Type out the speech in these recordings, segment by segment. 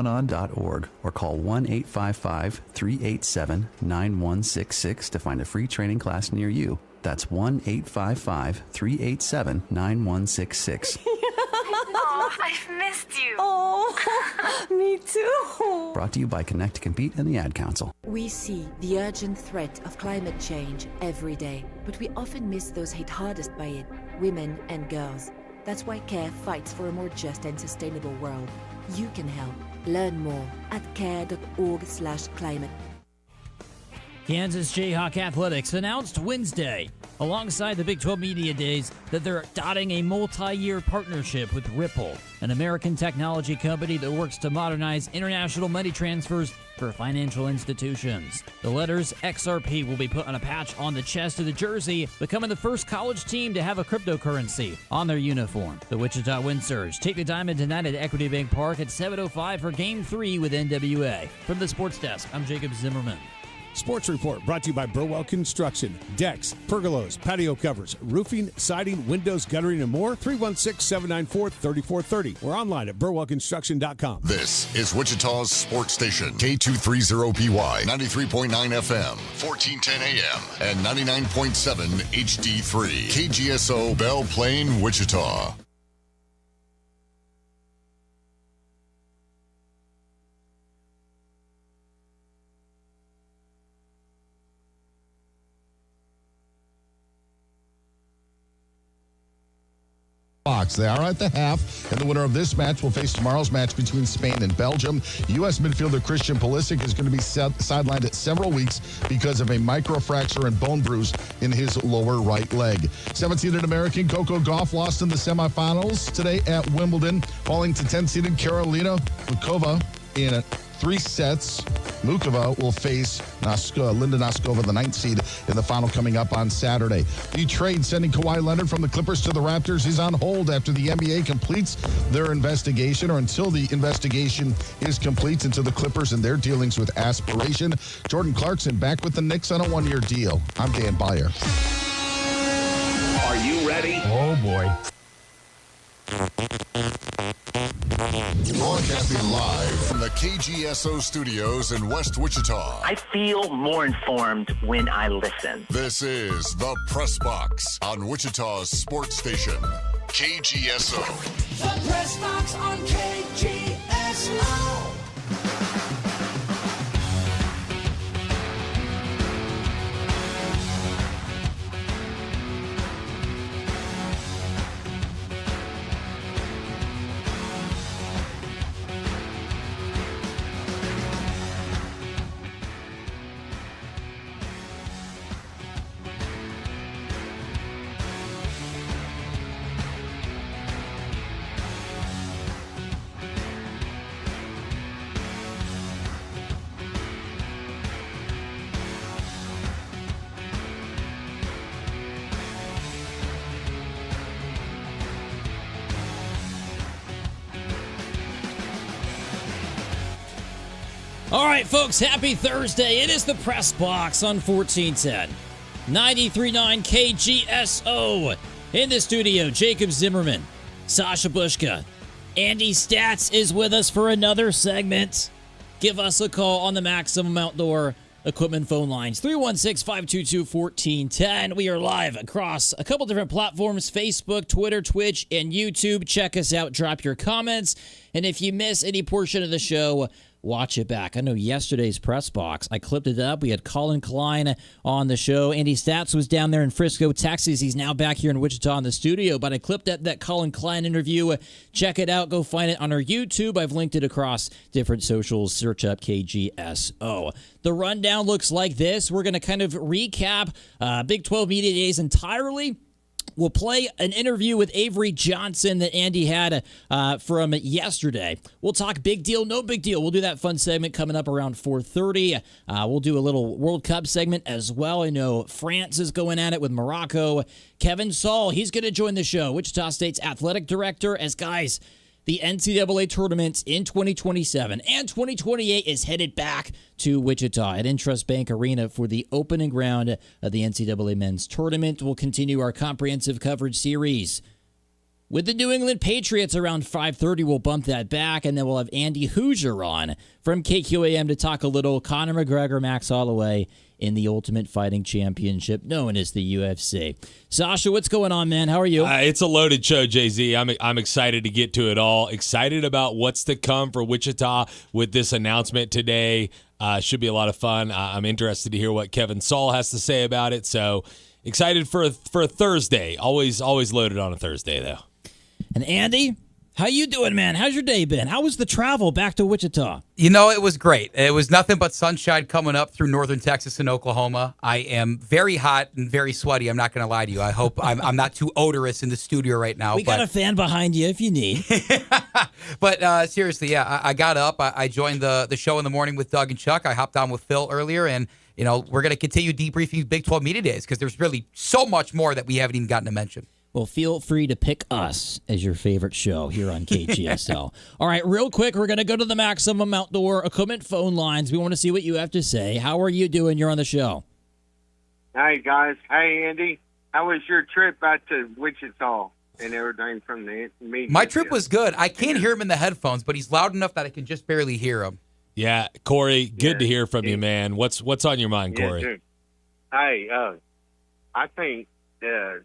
on.org or call 1-855-387-9166 to find a free training class near you. That's 1-855-387-9166. Oh, I've missed you. Oh, me too. Brought to you by Connect to Compete and the Ad Council. We see the urgent threat of climate change every day, but we often miss those hit hardest by it, women and girls. That's why CARE fights for a more just and sustainable world. You can help. Learn more at care.org/climate. Kansas Jayhawk Athletics announced Wednesday, alongside the Big 12 Media Days, that they're dotting a multi-year partnership with Ripple, an American technology company that works to modernize international money transfers for financial institutions. The letters XRP will be put on a patch on the chest of the jersey, becoming the first college team to have a cryptocurrency on their uniform. The Wichita Windsurge take the Diamond tonight at Equity Bank Park at 7:05 for Game 3 with NWA. From the Sports Desk, I'm Jacob Zimmerman. Sports Report brought to you by Burwell Construction. Decks, pergolas, patio covers, roofing, siding, windows, guttering, and more. 316-794-3430. We're online at burwellconstruction.com. This is Wichita's sports station, K230PY, 93.9 FM, 1410 AM, and 99.7 HD3. KGSO Belle Plaine, Wichita. They are at the half, and the winner of this match will face tomorrow's match between Spain and Belgium. U.S. midfielder Christian Pulisic is going to be sidelined at several weeks because of a microfracture and bone bruise in his lower right leg. 17th American Coco Gauff lost in the semifinals today at Wimbledon, falling to 10th-seeded Karolina Vukova in 3 sets. Mukova will face Linda Noskova, the 9th seed, in the final coming up on Saturday. The trade sending Kawhi Leonard from the Clippers to the Raptors is on hold after the NBA completes their investigation, or until the investigation is complete into the Clippers and their dealings with aspiration. Jordan Clarkson back with the Knicks on a 1-year deal. I'm Dan Byer. Are you ready? Oh, boy. Broadcasting live from the KGSO studios in West Wichita. I feel more informed when I listen. This is the Press Box on Wichita's sports station, KGSO. The Press Box on KGSO. All right, folks, happy Thursday. It is the Press Box on 1410. 93.9 KGSO. In the studio, Jacob Zimmerman, Sasha Bushka. Andy Stats is with us for another segment. Give us a call on the Maximum Outdoor Equipment phone lines, 316-522-1410. We are live across a couple different platforms, Facebook, Twitter, Twitch, and YouTube. Check us out. Drop your comments. And if you miss any portion of the show, watch it back. I know yesterday's Press Box, I clipped it up. We had Colin Klein on the show. Andy Stats was down there in Frisco, Texas. He's now back here in Wichita in the studio, but I clipped that Colin Klein interview. Check it out. Go find it on our YouTube. I've linked it across different socials. Search up KGSO. The rundown looks like this. We're going to kind of recap Big 12 Media Days entirely. We'll play an interview with Avery Johnson that Andy had from yesterday. We'll talk big deal, no big deal. We'll do that fun segment coming up around 4:30. We'll do a little World Cup segment as well. I know France is going at it with Morocco. Kevin Saal, he's going to join the show. Wichita State's athletic director. As guys, the NCAA tournament in 2027 and 2028 is headed back to Wichita at Intrust Bank Arena for the opening round of the NCAA men's tournament. We'll continue our comprehensive coverage series with the New England Patriots around 5:30. We'll bump that back, and then we'll have Andy Hoosier on from KQAM to talk a little Conor McGregor, Max Holloway in the Ultimate Fighting Championship, known as the UFC. Sasha, what's going on, man? How are you? It's a loaded show, Jay-Z. I'm excited to get to it all. Excited about what's to come for Wichita with this announcement today. Should be a lot of fun. I'm interested to hear what Kevin Saal has to say about it. So excited for a Thursday. Always loaded on a Thursday, though. And Andy, how you doing, man? How's your day been? How was the travel back to Wichita? You know, it was great. It was nothing but sunshine coming up through northern Texas and Oklahoma. I am very hot and very sweaty. I'm not going to lie to you. I hope I'm not too odorous in the studio right now. We got a fan behind you if you need. But seriously, yeah, I got up. I joined the show in the morning with Doug and Chuck. I hopped on with Phil earlier, and you know we're going to continue debriefing Big 12 Media Days because there's really so much more that we haven't even gotten to mention. Well, feel free to pick us as your favorite show here on KGSL. All right, real quick, we're going to go to the Maximum Outdoor Equipment phone lines. We want to see what you have to say. How are you doing? You're on the show. Hey, guys. Hey, Andy. How was your trip back to Wichita and everything from the media? My trip was good. I can't hear him in the headphones, but he's loud enough that I can just barely hear him. Yeah, Corey, good to hear from you, man. What's on your mind, Corey? Dude. Hey, I think the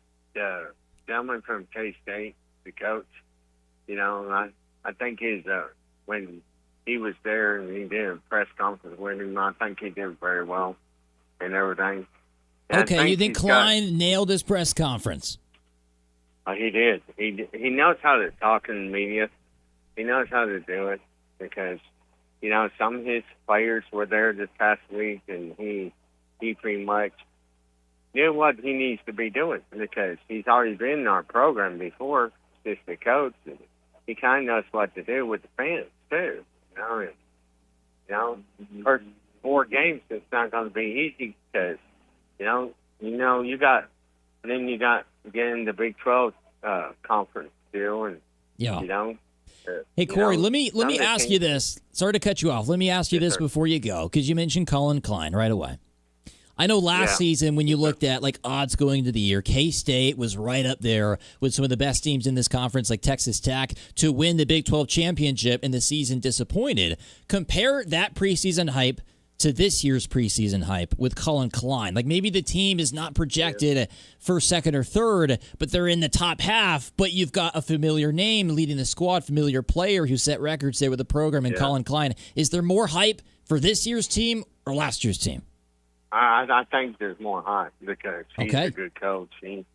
gentleman from K-State, the coach, you know, I think when he was there and he did a press conference with him, I think he did very well and everything. And okay, you think Klein nailed his press conference? He did. He knows how to talk in the media. He knows how to do it because, you know, some of his players were there this past week and he pretty much knew what he needs to be doing because he's already been in our program before, just the coach, and he kind of knows what to do with the fans too. First 4 games it's not going to be easy because you got getting the Big 12 conference deal and Hey Corey, let me ask you this. Sorry to cut you off. Let me ask you this before you go because you mentioned Colin Klein right away. I know last season when you looked at like odds going into the year, K-State was right up there with some of the best teams in this conference like Texas Tech to win the Big 12 championship and the season disappointed. Compare that preseason hype to this year's preseason hype with Colin Klein. Like maybe the team is not projected first, second, or third, but they're in the top half, but you've got a familiar name leading the squad, familiar player who set records there with the program and Colin Klein. Is there more hype for this year's team or last year's team? I think there's more hype because he's a good coach. He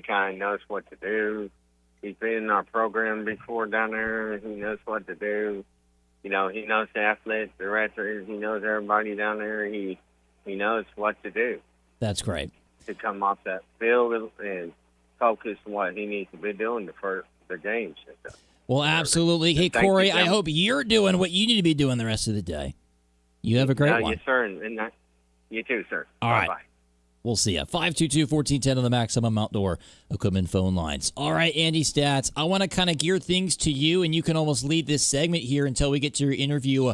kind of knows what to do. He's been in our program before down there. He knows what to do. You know, he knows the athletes, the wrestlers. He knows everybody down there. He knows what to do. That's great. To come off that field and focus on what he needs to be doing for the games. Well, absolutely. Hey, Corey, I hope you're doing what you need to be doing the rest of the day. You have a great one. Yes, sir. And you too, sir. All right. Bye-bye. We'll see ya. 522-1410 on the Maximum Outdoor Equipment phone lines. All right, Andy Stats, I want to kind of gear things to you, and you can almost lead this segment here until we get to your interview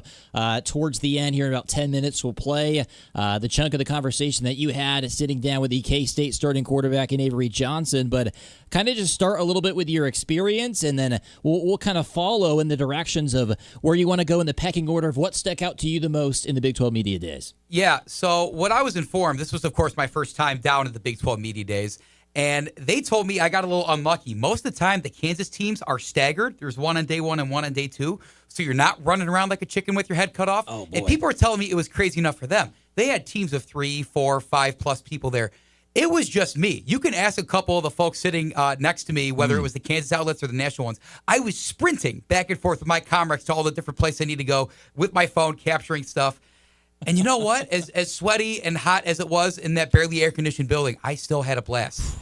towards the end here in about 10 minutes. We'll play the chunk of the conversation that you had sitting down with the K-State starting quarterback in Avery Johnson, but kind of just start a little bit with your experience, and then we'll kind of follow in the directions of where you want to go in the pecking order of what stuck out to you the most in the Big 12 Media Days. Yeah, so what I was informed, this was, of course, my first time down at the Big 12 Media Days, and they told me I got a little unlucky. Most of the time, the Kansas teams are staggered. There's one on day 1 and one on day 2, so you're not running around like a chicken with your head cut off. Oh, boy. And people are telling me it was crazy enough for them. They had teams of 3, 4, 5+ people there. It was just me. You can ask a couple of the folks sitting next to me, whether it was the Kansas outlets or the national ones. I was sprinting back and forth with my comrades to all the different places I need to go with my phone, capturing stuff. And you know what? As sweaty and hot as it was in that barely air-conditioned building, I still had a blast.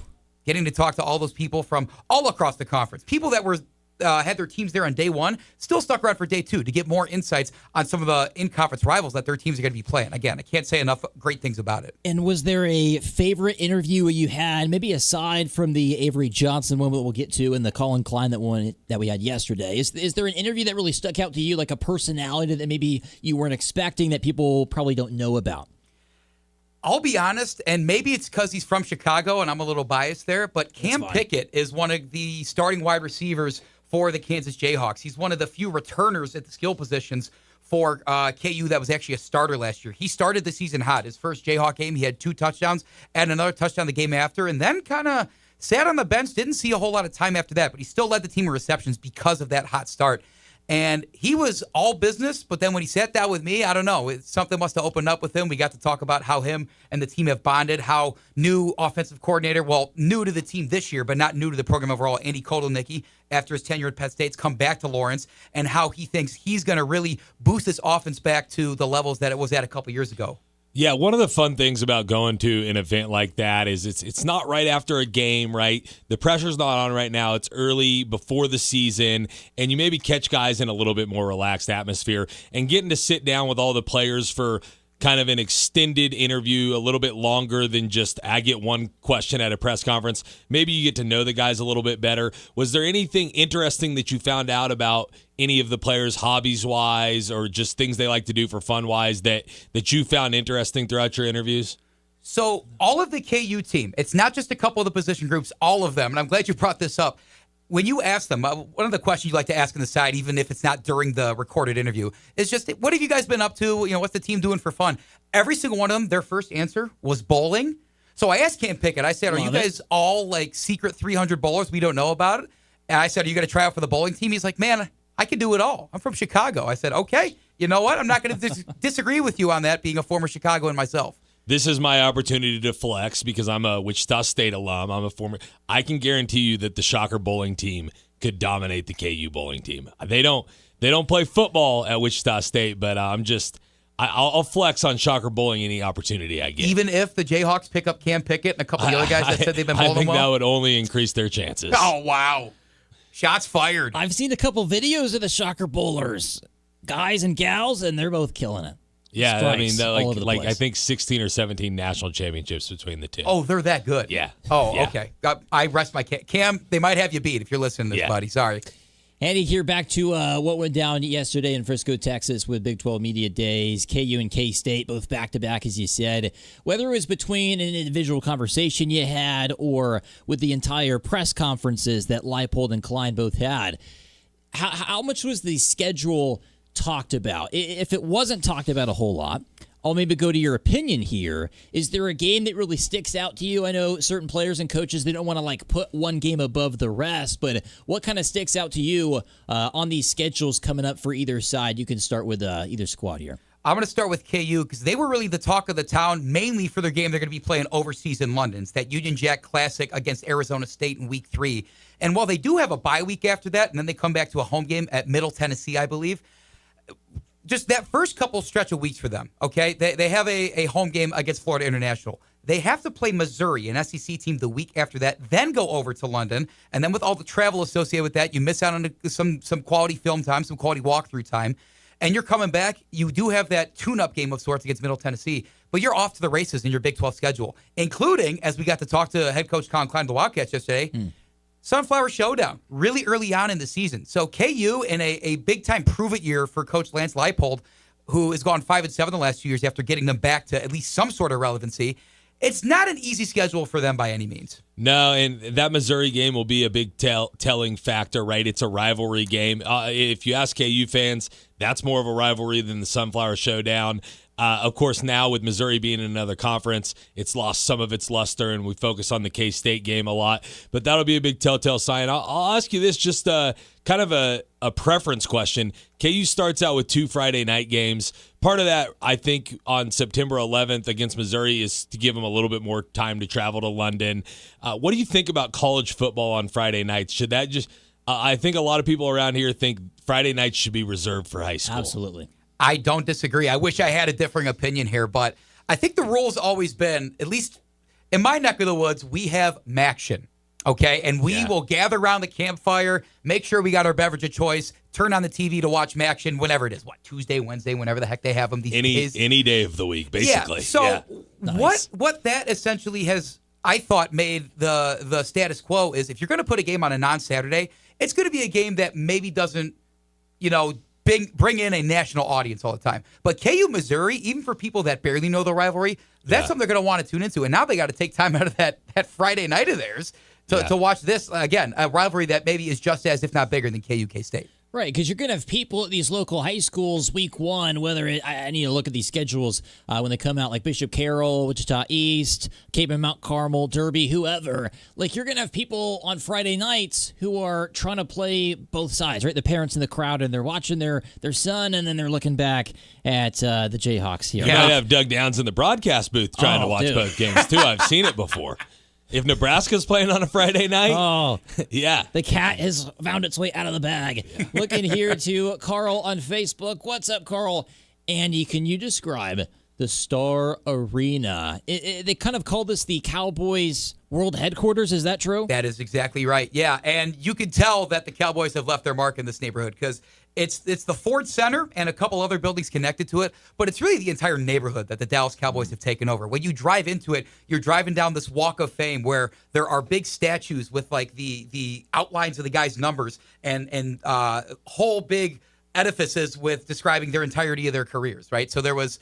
Getting to talk to all those people from all across the conference. People that were had their teams there on day 1, still stuck around for day 2 to get more insights on some of the in-conference rivals that their teams are going to be playing. Again, I can't say enough great things about it. And was there a favorite interview you had, maybe aside from the Avery Johnson one that we'll get to and the Colin Klein that we had yesterday? Is there an interview that really stuck out to you, like a personality that maybe you weren't expecting that people probably don't know about? I'll be honest, and maybe it's because he's from Chicago and I'm a little biased there, but Cam Pickett is one of the starting wide receivers for the Kansas Jayhawks. He's one of the few returners at the skill positions for KU that was actually a starter last year. He started the season hot. His first Jayhawk game, he had 2 touchdowns and another touchdown the game after, and then kind of sat on the bench, didn't see a whole lot of time after that, but he still led the team in receptions because of that hot start. And he was all business, but then when he sat down with me, I don't know, something must have opened up with him. We got to talk about how him and the team have bonded, how new offensive coordinator, well, new to the team this year, but not new to the program overall, Andy Kotelnicki, after his tenure at Penn State's come back to Lawrence, and how he thinks he's going to really boost this offense back to the levels that it was at a couple years ago. Yeah, one of the fun things about going to an event like that is it's not right after a game, right? The pressure's not on right now. It's early before the season, and you maybe catch guys in a little bit more relaxed atmosphere. And getting to sit down with all the players for kind of an extended interview, a little bit longer than just I get one question at a press conference. Maybe you get to know the guys a little bit better. Was there anything interesting that you found out about any of the players hobbies-wise or just things they like to do for fun-wise that you found interesting throughout your interviews? So all of the KU team, it's not just a couple of the position groups, all of them, and I'm glad you brought this up. When you ask them, one of the questions you like to ask on the side, even if it's not during the recorded interview, is just, what have you guys been up to? What's the team doing for fun? Every single one of them, their first answer was bowling. So I asked Cam Pickett, I said, are you guys all like secret 300 bowlers we don't know about? And I said, are you going to try out for the bowling team? He's like, man, I can do it all. I'm from Chicago. I said, okay, you know what? I'm not going to disagree with you on that, being a former Chicagoan myself. This is my opportunity to flex because I'm a Wichita State alum. I can guarantee you that the Shocker bowling team could dominate the KU bowling team. They don't play football at Wichita State, but I'll flex on Shocker bowling any opportunity I get. Even if the Jayhawks pick up Cam Pickett and a couple of the other guys that said they've been bowling well? I think that would only increase their chances. Oh, wow. Shots fired. I've seen a couple videos of the Shocker bowlers, guys and gals, and they're both killing it. Yeah, Strikes like I think 16 or 17 national championships between the two. Oh, they're that good. Yeah. Oh, yeah. Okay. I rest my Cam. They might have you beat if you're listening to this, buddy. Sorry. Andy, here back to what went down yesterday in Frisco, Texas with Big 12 Media Days. KU and K-State both back-to-back, as you said. Whether it was between an individual conversation you had or with the entire press conferences that Leipold and Klein both had, how much was the schedule talked about? If it wasn't talked about a whole lot, I'll maybe go to your opinion here. Is there a game that really sticks out to you? I know certain players and coaches, they don't want to put one game above the rest, but what kind of sticks out to you on these schedules coming up for either side? You can start with either squad here. I'm going to start with KU because they were really the talk of the town, mainly for their game they're going to be playing overseas in London. It's that Union Jack Classic against Arizona State in Week 3. And while they do have a bye week after that, and then they come back to a home game at Middle Tennessee, I believe, just that first couple stretch of weeks for them, okay? They have a home game against Florida International. They have to play Missouri, an SEC team, the week after that, then go over to London. And then with all the travel associated with that, you miss out on some quality film time, some quality walkthrough time. And you're coming back. You do have that tune-up game of sorts against Middle Tennessee, but you're off to the races in your Big 12 schedule, including, as we got to talk to head coach Colin Klein of the Wildcats yesterday, Sunflower Showdown, really early on in the season. So KU in a big-time prove-it year for Coach Lance Leipold, who has gone 5-7 the last 2 years after getting them back to at least some sort of relevancy. It's not an easy schedule for them by any means. No, and that Missouri game will be a big telling factor, right? It's a rivalry game. If you ask KU fans, that's more of a rivalry than the Sunflower Showdown. Of course, now with Missouri being in another conference, it's lost some of its luster, and we focus on the K-State game a lot. But that'll be a big telltale sign. I'll ask you this, just kind of a preference question. KU starts out with 2 Friday night games. Part of that, I think, on September 11th against Missouri is to give them a little bit more time to travel to London. What do you think about college football on Friday nights? Should that just I think a lot of people around here think Friday nights should be reserved for high school. Absolutely. I don't disagree. I wish I had a differing opinion here, but I think the rule's always been, at least in my neck of the woods, we have Maction, okay? And we will gather around the campfire, make sure we got our beverage of choice, turn on the TV to watch Maction, whenever it is. Tuesday, Wednesday, whenever the heck they have them these days. Any day of the week, basically. Yeah, so Nice. what that essentially has, I thought, made the status quo is if you're going to put a game on a non-Saturday, it's going to be a game that maybe doesn't, bring in a national audience all the time. But KU Missouri, even for people that barely know the rivalry, that's something they're going to want to tune into. And now they got to take time out of that Friday night of theirs to watch this, again, a rivalry that maybe is just as, if not bigger, than KU K-State. Right, because you're going to have people at these local high schools week one, I need to look at these schedules when they come out, like Bishop Carroll, Wichita East, Cape and Mount Carmel, Derby, whoever. Like, you're going to have people on Friday nights who are trying to play both sides, right? The parents in the crowd, and they're watching their son, and then they're looking back at the Jayhawks here. You might have Doug Downs in the broadcast booth trying to watch both games, too. I've seen it before. If Nebraska's playing on a Friday night, yeah. The cat has found its way out of the bag. Yeah. Looking here to Carl on Facebook. What's up, Carl? Andy, can you describe the Star Arena? They kind of call this the Cowboys World Headquarters. Is that true? That is exactly right. Yeah, and you can tell that the Cowboys have left their mark in this neighborhood because it's the Ford Center and a couple other buildings connected to it, but it's really the entire neighborhood that the Dallas Cowboys have taken over. When you drive into it, you're driving down this Walk of Fame where there are big statues with like the outlines of the guys' numbers and whole big edifices with describing their entirety of their careers, right? So there was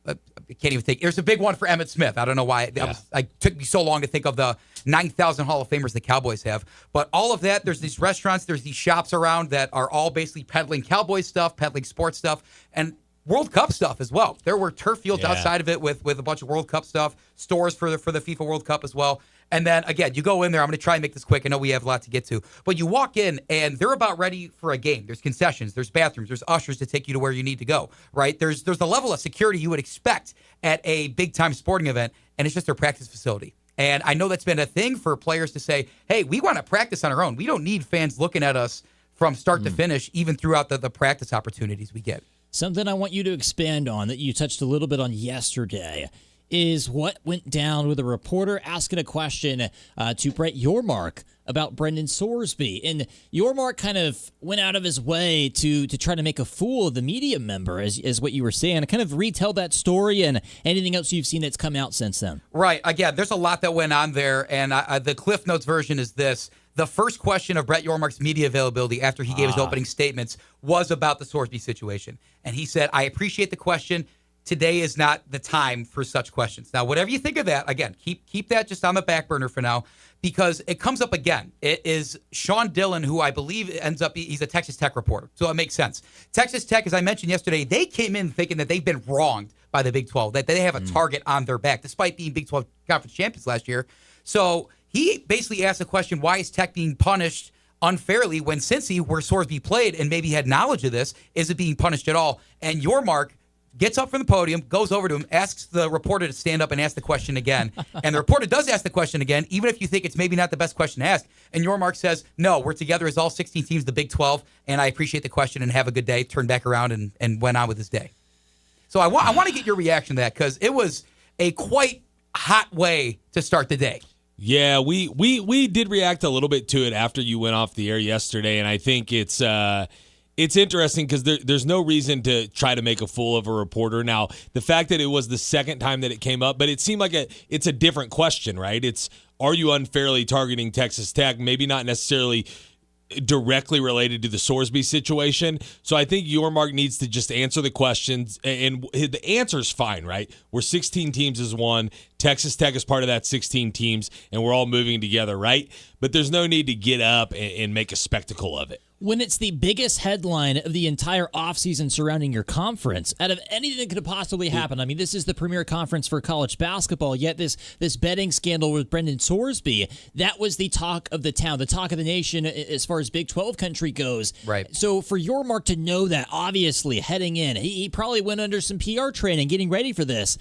I can't even think. There's a big one for Emmitt Smith. I don't know why. It took me so long to think of the 9,000 Hall of Famers the Cowboys have. But all of that, there's these restaurants, there's these shops around that are all basically peddling Cowboys stuff, peddling sports stuff, and World Cup stuff as well. There were turf fields outside of it with a bunch of World Cup stuff, stores for the FIFA World Cup as well. And then, again, you go in there. I'm going to try and make this quick. I know we have a lot to get to. But you walk in, and they're about ready for a game. There's concessions. There's bathrooms. There's ushers to take you to where you need to go, right? There's the level of security you would expect at a big-time sporting event, and it's just their practice facility. And I know that's been a thing for players to say, hey, we want to practice on our own. We don't need fans looking at us from start to finish, even throughout the practice opportunities we get. Something I want you to expand on that you touched a little bit on yesterday is what went down with a reporter asking a question to Brett Yormark about Brendan Sorsby. And Yormark kind of went out of his way to try to make a fool of the media member, as what you were saying. Kind of retell that story and anything else you've seen that's come out since then. Right. Again, there's a lot that went on there, and the Cliff Notes version is this. The first question of Brett Yormark's media availability after he gave his opening statements was about the Sorsby situation. And he said, I appreciate the question. Today is not the time for such questions. Now, whatever you think of that, again, keep that just on the back burner for now, because it comes up again. It is Sean Dillon, who I believe ends up, he's a Texas Tech reporter, so it makes sense. Texas Tech, as I mentioned yesterday, they came in thinking that they've been wronged by the Big 12, that they have a target on their back, despite being Big 12 conference champions last year. So he basically asked the question, why is Tech being punished unfairly when Cincy, where Sorsby played and maybe had knowledge of this, isn't being punished at all? And Yormark gets up from the podium, goes over to him, asks the reporter to stand up and ask the question again. And the reporter does ask the question again, even if you think it's maybe not the best question to ask. And Yormark says, no, we're together as all 16 teams, the Big 12, and I appreciate the question and have a good day. Turned back around and went on with his day. So I want to get your reaction to that, because it was a quite hot way to start the day. Yeah, we did react a little bit to it after you went off the air yesterday, and I think it's interesting because there's no reason to try to make a fool of a reporter. Now, the fact that it was the second time that it came up, but it seemed like it's a different question, right? It's, are you unfairly targeting Texas Tech? Maybe not necessarily directly related to the Sorsby situation. So I think Yormark needs to just answer the questions, and the answer's fine, right? We're 16 teams as one. Texas Tech is part of that 16 teams, and we're all moving together, right? But there's no need to get up and make a spectacle of it. When it's the biggest headline of the entire offseason surrounding your conference, out of anything that could possibly happen. I mean, this is the premier conference for college basketball, yet this betting scandal with Brendan Sorsby, that was the talk of the town, the talk of the nation as far as Big 12 country goes. Right. So for Yormark to know that, obviously, heading in, he probably went under some PR training getting ready for this.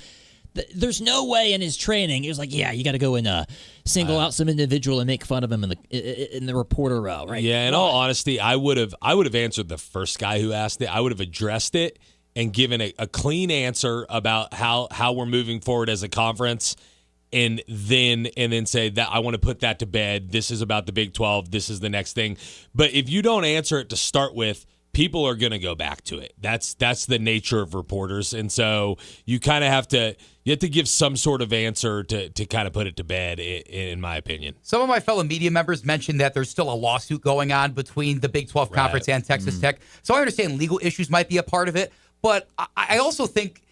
There's no way in his training he was like, yeah, you got to go and single out some individual and make fun of him in the reporter row, right? Yeah, in all honesty, I would have answered the first guy who asked it. I would have addressed it and given a clean answer about how we're moving forward as a conference, and then say that I want to put that to bed. This is about the Big 12. This is the next thing. But if you don't answer it to start with, people are going to go back to it. That's the nature of reporters. And so you kind of have to give some sort of answer to kind of put it to bed, in my opinion. Some of my fellow media members mentioned that there's still a lawsuit going on between the Big 12 Conference and Texas Tech. So I understand legal issues might be a part of it, but I also think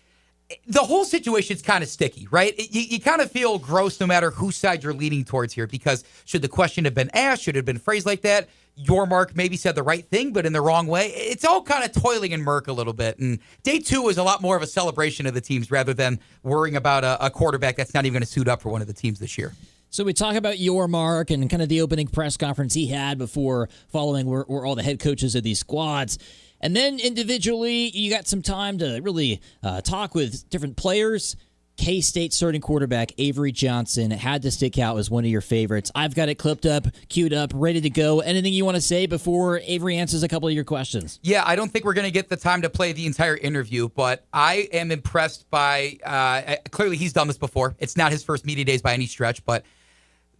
the whole situation is kind of sticky, right? You kind of feel gross no matter whose side you're leaning towards here, because should the question have been asked, should it have been phrased like that? Yormark maybe said the right thing, but in the wrong way. It's all kind of toiling in murk a little bit. And day 2 was a lot more of a celebration of the teams rather than worrying about a quarterback that's not even going to suit up for one of the teams this year. So we talk about Yormark and kind of the opening press conference he had before following were all the head coaches of these squads. And then individually, you got some time to really talk with different players. K-State starting quarterback Avery Johnson had to stick out as one of your favorites. I've got it clipped up, queued up, ready to go. Anything you want to say before Avery answers a couple of your questions? Yeah, I don't think we're going to get the time to play the entire interview, but I am impressed by, clearly he's done this before. It's not his first media days by any stretch, but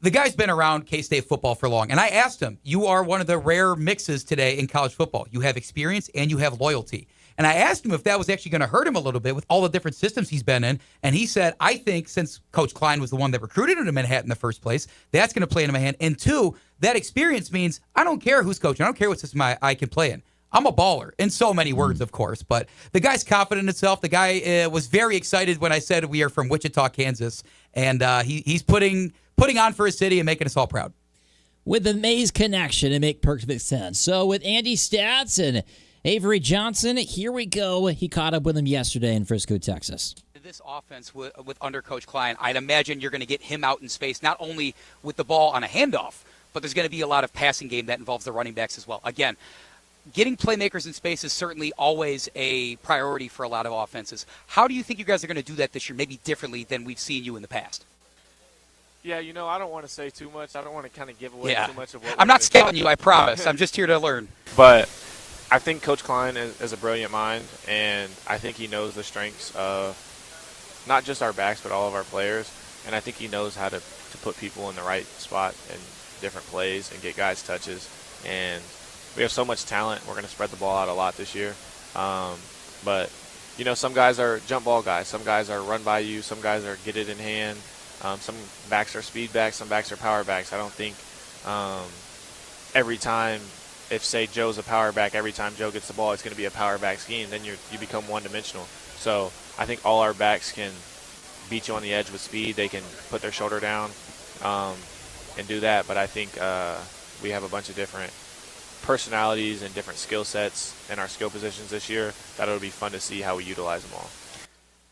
the guy's been around K-State football for long. And I asked him, you are one of the rare mixes today in college football. You have experience and you have loyalty. And I asked him if that was actually going to hurt him a little bit with all the different systems he's been in. And he said, I think since Coach Klein was the one that recruited him to Manhattan in the first place, that's going to play into my hand. And 2, that experience means I don't care who's coaching. I don't care what system I can play in. I'm a baller in so many words, of course. But the guy's confident in himself. The guy was very excited when I said we are from Wichita, Kansas. And he's putting on for his city and making us all proud. With the Mays connection, it makes perfect sense. So with Andy Stats and Avery Johnson, here we go. He caught up with him yesterday in Frisco, Texas. This offense with under Coach Klein, I'd imagine you're going to get him out in space, not only with the ball on a handoff, but there's going to be a lot of passing game that involves the running backs as well. Again, getting playmakers in space is certainly always a priority for a lot of offenses. How do you think you guys are going to do that this year, maybe differently than we've seen you in the past? Yeah, I don't want to say too much. I don't want to kind of give away too much of what I'm not scouting you, I promise. I'm just here to learn. But I think Coach Klein is a brilliant mind, and I think he knows the strengths of not just our backs but all of our players. And I think he knows how to put people in the right spot in different plays and get guys touches. And we have so much talent. We're going to spread the ball out a lot this year. But, some guys are jump ball guys. Some guys are run by you. Some guys are get it in hand. Some backs are speed backs. Some backs are power backs. I don't think every time, if, say, Joe's a power back, every time Joe gets the ball, it's going to be a power back scheme. Then you become one-dimensional. So I think all our backs can beat you on the edge with speed. They can put their shoulder down and do that. But I think we have a bunch of different personalities and different skill sets in our skill positions this year that it'll be fun to see how we utilize them all.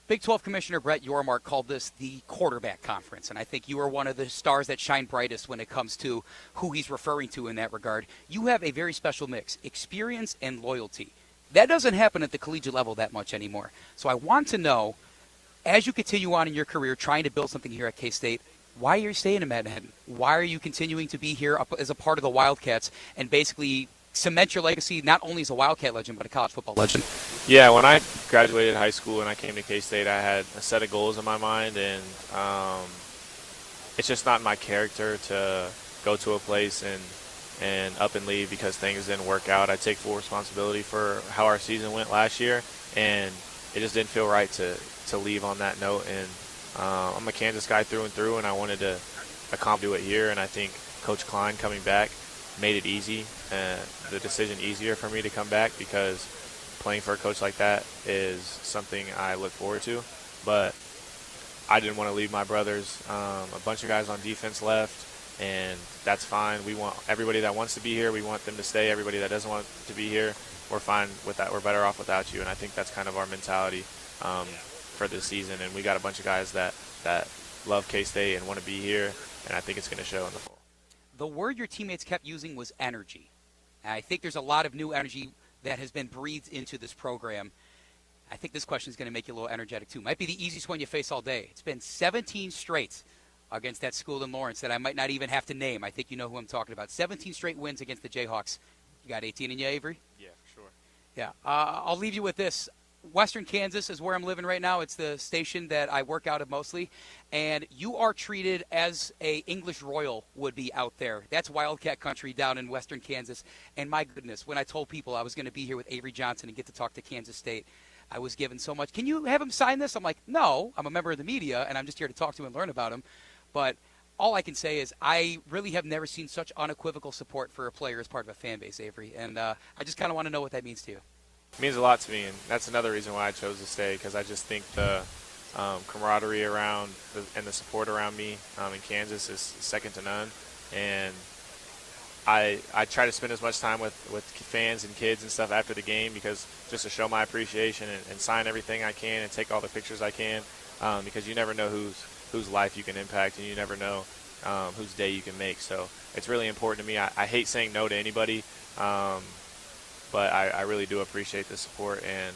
Big 12 Commissioner Brett Yormark called this the quarterback conference, and I think you are one of the stars that shine brightest when it comes to who he's referring to in that regard. You have a very special mix, experience and loyalty. That doesn't happen at the collegiate level that much anymore. So I want to know, as you continue on in your career trying to build something here at K-State, why are you staying in Manhattan? Why are you continuing to be here as a part of the Wildcats and basically cement your legacy not only as a Wildcat legend but a college football legend? Yeah, when I graduated high school and I came to K-State, I had a set of goals in my mind, and it's just not my character to go to a place and up and leave because things didn't work out. I take full responsibility for how our season went last year, and it just didn't feel right to leave on that note. And I'm a Kansas guy through and through, and I wanted to do it here, and I think Coach Klein coming back made it easy, the decision easier for me to come back, because playing for a coach like that is something I look forward to. But I didn't want to leave my brothers. A bunch of guys on defense left, and that's fine. We want everybody that wants to be here, we want them to stay. Everybody that doesn't want to be here, we're fine with that. We're better off without you, and I think that's kind of our mentality for this season. And we got a bunch of guys that love K-State and want to be here, and I think it's going to show in the fall. The word your teammates kept using was energy. I think there's a lot of new energy that has been breathed into this program. I think this question is going to make you a little energetic too. Might be the easiest one you face all day. It's been 17 straight against that school in Lawrence that I might not even have to name. I think you know who I'm talking about. 17 straight wins against the Jayhawks. You got 18 in you, Avery? Yeah, for sure. Yeah. I'll leave you with this. Western Kansas is where I'm living right now. It's the station that I work out of mostly. And you are treated as a English royal would be out there. That's Wildcat country down in Western Kansas. And my goodness, when I told people I was going to be here with Avery Johnson and get to talk to Kansas State, I was given so much. Can you have him sign this? I'm like, no, I'm a member of the media, and I'm just here to talk to him and learn about him. But all I can say is I really have never seen such unequivocal support for a player as part of a fan base, Avery. And I just kind of want to know what that means to you. It means a lot to me, and that's another reason why I chose to stay, because I just think the camaraderie around and the support around me in Kansas is second to none. And I try to spend as much time with fans and kids and stuff after the game, because just to show my appreciation and sign everything I can and take all the pictures I can, because you never know whose life you can impact, and you never know whose day you can make. So it's really important to me. I hate saying no to anybody, but I really do appreciate the support, and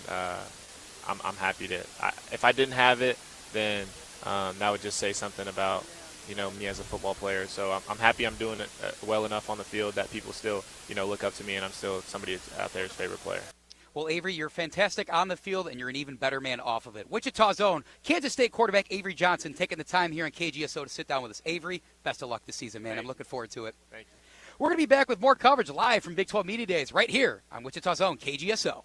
I'm happy to. If I didn't have it, then that would just say something about me as a football player. So I'm happy I'm doing it well enough on the field that people still look up to me, and I'm still somebody out there's favorite player. Well, Avery, you're fantastic on the field, and you're an even better man off of it. Wichita's own Kansas State quarterback Avery Johnson taking the time here on KGSO to sit down with us. Avery, best of luck this season, man. I'm looking forward to it. Thank you. We're going to be back with more coverage live from Big 12 Media Days right here on Wichita's own KGSO.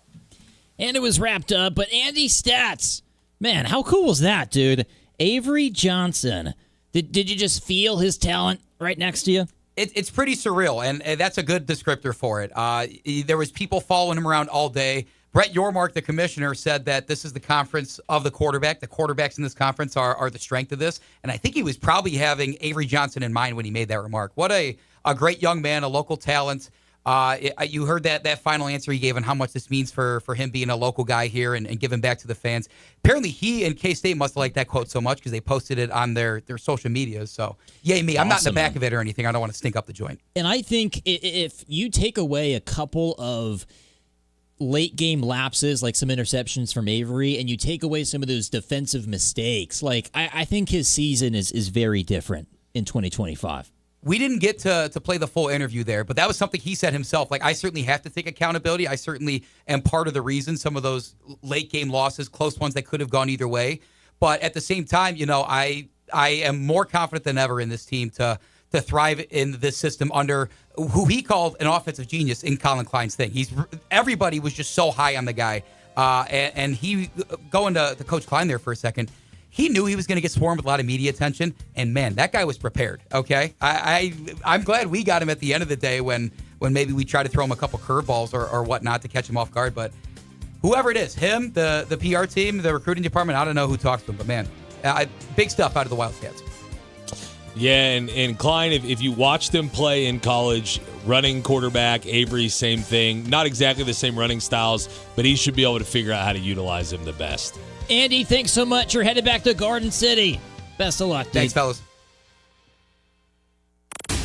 And it was wrapped up, but Andy Stats, man, how cool was that, dude? Avery Johnson. Did you just feel his talent right next to you? It's pretty surreal, and that's a good descriptor for it. There was people following him around all day. Brett Yormark, the commissioner, said that this is the conference of the quarterback. The quarterbacks in this conference are the strength of this. And I think he was probably having Avery Johnson in mind when he made that remark. What a great young man, a local talent. You heard that final answer he gave on how much this means for him being a local guy here and giving back to the fans. Apparently, he and K-State must have liked that quote so much because they posted it on their social medias. So, yay me. I'm not in the back of it or anything. I don't want to stink up the joint. And I think if you take away a couple of late game lapses, like some interceptions from Avery, and you take away some of those defensive mistakes, like I think his season is very different in 2025. We didn't get to play the full interview there, but that was something he said himself. Like, I certainly have to take accountability. I certainly am part of the reason some of those late game losses, close ones that could have gone either way. But at the same time, I am more confident than ever in this team to thrive in this system under who he called an offensive genius in Colin Klein's thing. Everybody was just so high on the guy. And he, going to Coach Klein there for a second, he knew he was going to get swarmed with a lot of media attention, and man, that guy was prepared. Okay, I'm glad we got him at the end of the day when maybe we tried to throw him a couple curveballs or whatnot to catch him off guard. But whoever it is, him, the PR team, the recruiting department, I don't know who talks to him, but man, big stuff out of the Wildcats. Yeah, and Klein, if you watched him play in college, running quarterback, Avery, same thing. Not exactly the same running styles, but he should be able to figure out how to utilize them the best. Andy, thanks so much. You're headed back to Garden City. Best of luck, dude. Thanks, fellas.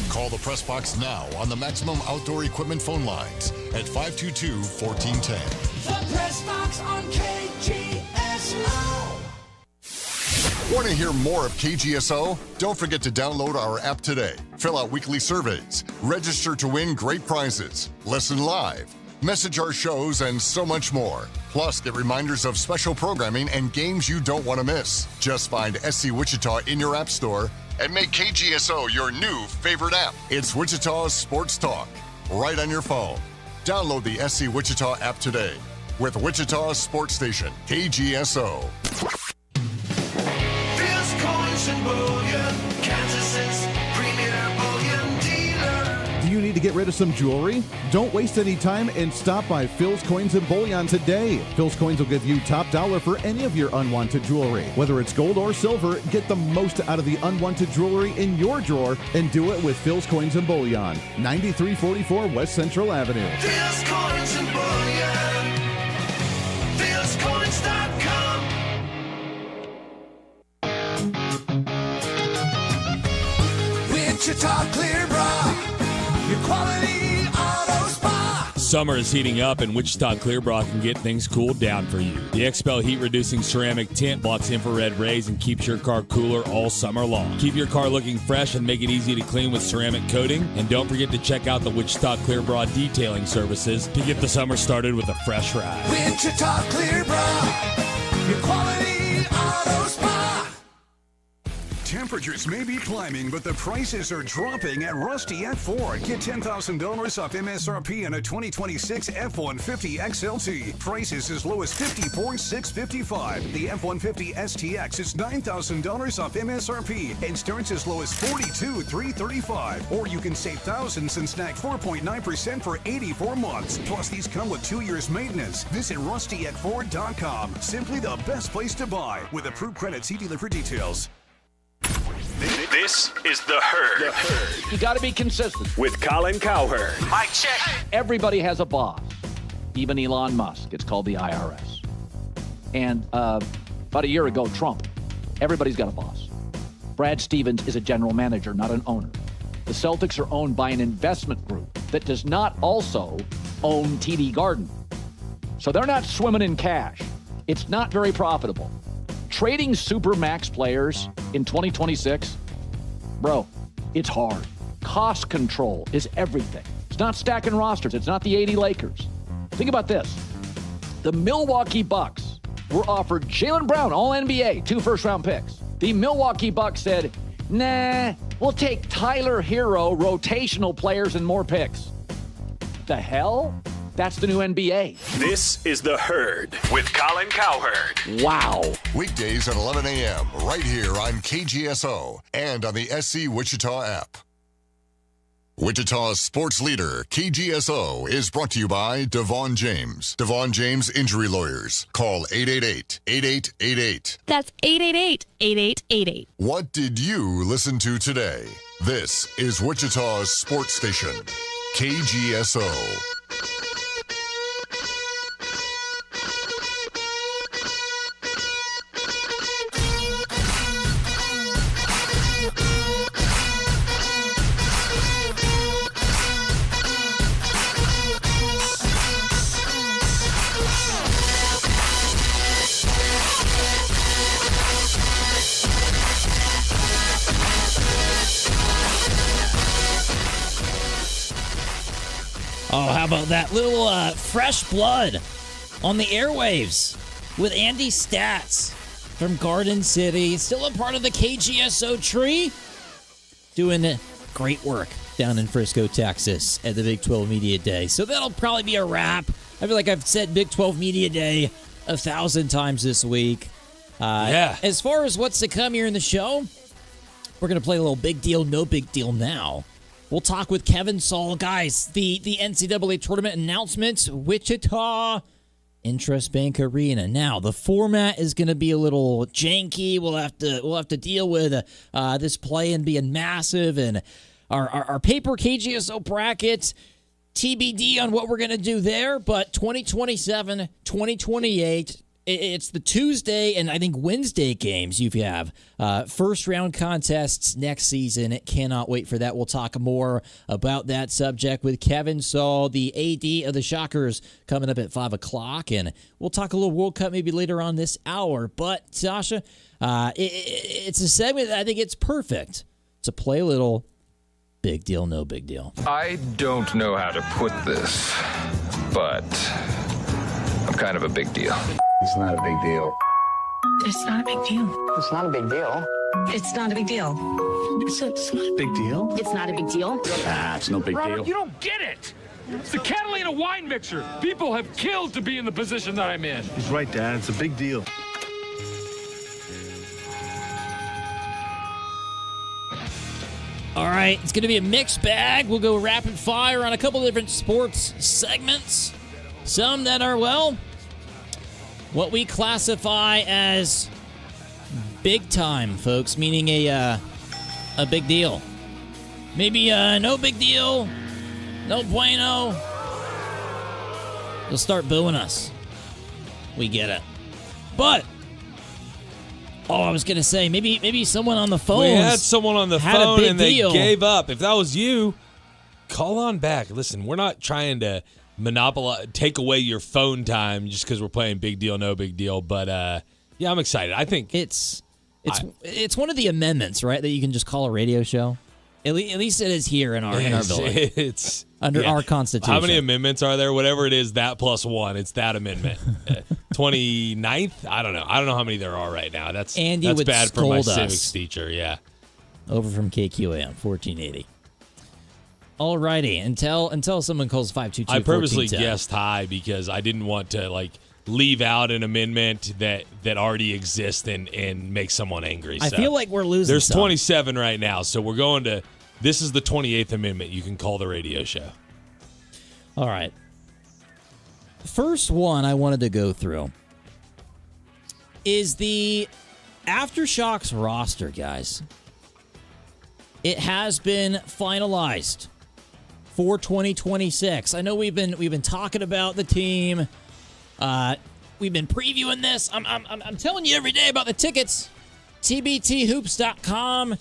Call the Press Box now on the Maximum Outdoor Equipment phone lines at 522-1410. The Press Box on KGSO. Want to hear more of KGSO? Don't forget to download our app today. Fill out weekly surveys, register to win great prizes, listen live, message our shows, and so much more. Plus, get reminders of special programming and games you don't want to miss. Just find SC Wichita in your app store and make KGSO your new favorite app. It's Wichita's Sports Talk, right on your phone. Download the SC Wichita app today with Wichita's sports station, KGSO. Phil's Coins and Bullion, Kansas's premier bullion dealer. Do you need to get rid of some jewelry? Don't waste any time and stop by Phil's Coins and Bullion today. Phil's Coins will give you top dollar for any of your unwanted jewelry. Whether it's gold or silver, get the most out of the unwanted jewelry in your drawer and do it with Phil's Coins and Bullion, 9344 West Central Avenue. Phil's Coins and Bullion, Phil'sCoins.com. Wichita Clear Bra, your quality auto spa. Summer is heating up, and Wichita Clear Bra can get things cooled down for you. The XPEL heat-reducing ceramic tint blocks infrared rays and keeps your car cooler all summer long. Keep your car looking fresh and make it easy to clean with ceramic coating. And don't forget to check out the Wichita Clear Bra detailing services to get the summer started with a fresh ride. Wichita Clear Bra. Temperatures may be climbing, but the prices are dropping at Rusty at Ford. Get $10,000 off MSRP on a 2026 F-150 XLT. Prices as low as $54,655. The F-150 STX is $9,000 off MSRP and starts as low as $42,335. Or you can save thousands and snag 4.9% for 84 months. Plus, these come with 2 years maintenance. Visit RustyAtFord.com. Simply the best place to buy. With approved credit, see dealer for details. This is The Herd. You got to be consistent. With Colin Cowherd. Mic check. Everybody has a boss, even Elon Musk. It's called the IRS. And about a year ago, Trump. Everybody's got a boss. Brad Stevens is a general manager, not an owner. The Celtics are owned by an investment group that does not also own TD Garden. So they're not swimming in cash. It's not very profitable. Trading Supermax players in 2026, bro, it's hard. Cost control is everything. It's not stacking rosters. It's not the 80 Lakers. Think about this. The Milwaukee Bucks were offered Jaylen Brown, All-NBA, 2 first-round picks. The Milwaukee Bucks said, nah, we'll take Tyler Hero, rotational players, and more picks. The hell? That's the new NBA. This is The Herd with Colin Cowherd. Wow. Weekdays at 11 a.m. right here on KGSO and on the SC Wichita app. Wichita's sports leader, KGSO, is brought to you by Devon James. Devon James Injury Lawyers. Call 888-8888. That's 888-8888. What did you listen to today? This is Wichita's sports station, KGSO. Oh, how about that little fresh blood on the airwaves with Andy Stats from Garden City. Still a part of the KGSO tree. Doing great work down in Frisco, Texas at the Big 12 Media Day. So that'll probably be a wrap. I feel like I've said Big 12 Media Day 1,000 times this week. Yeah. As far as what's to come here in the show, we're going to play a little big deal, no big deal now. We'll talk with Kevin Saal. Guys, the NCAA tournament announcement, Wichita Interest Bank Arena. Now, the format is going to be a little janky. We'll have to deal with this play-in being massive, and our paper KGSO bracket, TBD on what we're going to do there, but 2027, 2028, it's the Tuesday and I think Wednesday games you have. First round contests next season. Cannot wait for that. We'll talk more about that subject with Kevin Saal, the AD of the Shockers, coming up at 5 o'clock. And we'll talk a little World Cup maybe later on this hour. But, Sasha, it's a segment that I think it's perfect to play a little big deal, no big deal. I don't know how to put this, but I'm kind of a big deal. It's not a big deal. It's not a big deal. It's not a big deal. It's not a big deal. It's not a big deal. It's not a big deal. Ah, it's no big Robert, deal. you don't get it. It's the Catalina wine mixer. People have killed to be in the position that I'm in. He's right, Dad. It's a big deal. All right, it's going to be a mixed bag. We'll go rapid fire on a couple different sports segments. Some that are, well, what we classify as big time, folks, meaning a big deal. Maybe no big deal, no bueno. They'll start booing us. We get it. But, I was going to say, maybe someone on the phone. We had someone on the phone and they deal. gave up. If that was you, call on back. Listen, we're not trying to take away your phone time just because we're playing big deal, no big deal. But yeah, I'm excited. I think it's one of the amendments, right? That you can just call a radio show. At least it is here in our village. It's under our Constitution. How many amendments are there? Whatever it is, that plus one. It's that amendment. 29th? I don't know. I don't know how many there are right now. That's would bad for my scold us. civics teacher. Yeah. Over from KQAM 1480. All righty. Until someone calls 522. I purposely guessed high because I didn't want to leave out an amendment that already exists and make someone angry. I feel like we're losing. There's 27 right now, so we're going to. This is the 28th amendment. You can call the radio show. All right. First one I wanted to go through is the Aftershocks roster, guys. It has been finalized for 2026. I know we've been talking about the team. We've been previewing this. I'm telling you every day about the tickets. TBTHoops.com.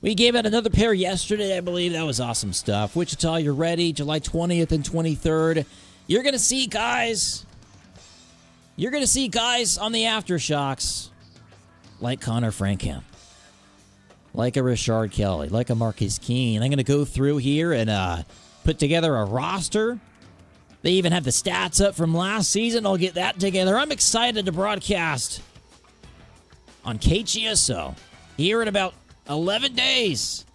We gave out another pair yesterday, I believe. That was awesome stuff. Wichita, you're ready. July 20th and 23rd. You're going to see guys. You're going to see guys on the Aftershocks like Connor Frankamp, like a Richard Kelly, like a Marcus Keene. I'm going to go through here and put together a roster. They even have the stats up from last season. I'll get that together. I'm excited to broadcast on KGSO here in about 11 days.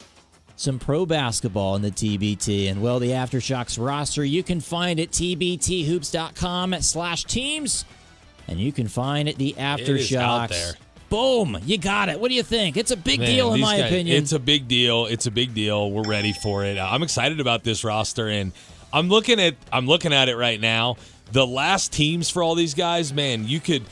Some pro basketball in the TBT. And, well, the Aftershocks roster, you can find at tbthoops.com/teams. And you can find it the Aftershocks. It is out there. Boom. You got it. What do you think? It's a big deal in my opinion. It's a big deal. It's a big deal. We're ready for it. I'm excited about this roster, and I'm looking at it right now. The last teams for all these guys, man, you could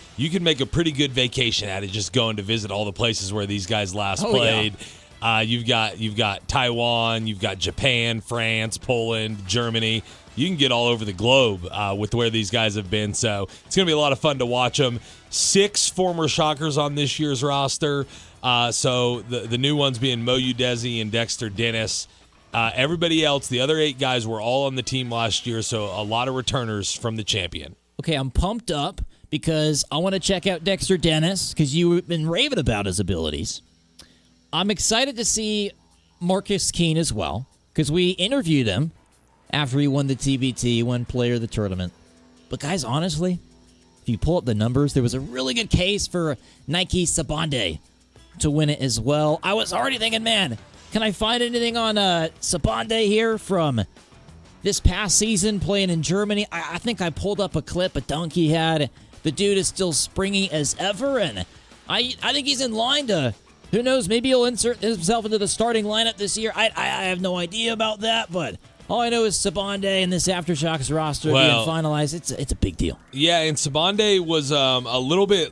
make a pretty good vacation at it, just going to visit all the places where these guys last played. Yeah. You've got Taiwan, you've got Japan, France, Poland, Germany. You can get all over the globe with where these guys have been. So it's going to be a lot of fun to watch them. 6 former Shockers on this year's roster. So the new ones being Mo Udeze and Dexter Dennis. Everybody else, the other 8 guys were all on the team last year, so a lot of returners from the champion. Okay, I'm pumped up because I want to check out Dexter Dennis because you've been raving about his abilities. I'm excited to see Marcus Keene as well because we interviewed him after he won the TBT, won Player of the Tournament. But guys, honestly, if you pull up the numbers, there was a really good case for Nike Sabande to win it as well. I was already thinking, man, can I find anything on Sabande here from this past season playing in Germany? I think I pulled up a clip, a dunk he had. The dude is still springy as ever, and I think he's in line to, who knows, maybe he'll insert himself into the starting lineup this year. I have no idea about that, but all I know is Sabande and this Aftershocks roster being finalized. It's a big deal. Yeah, and Sabande was a little bit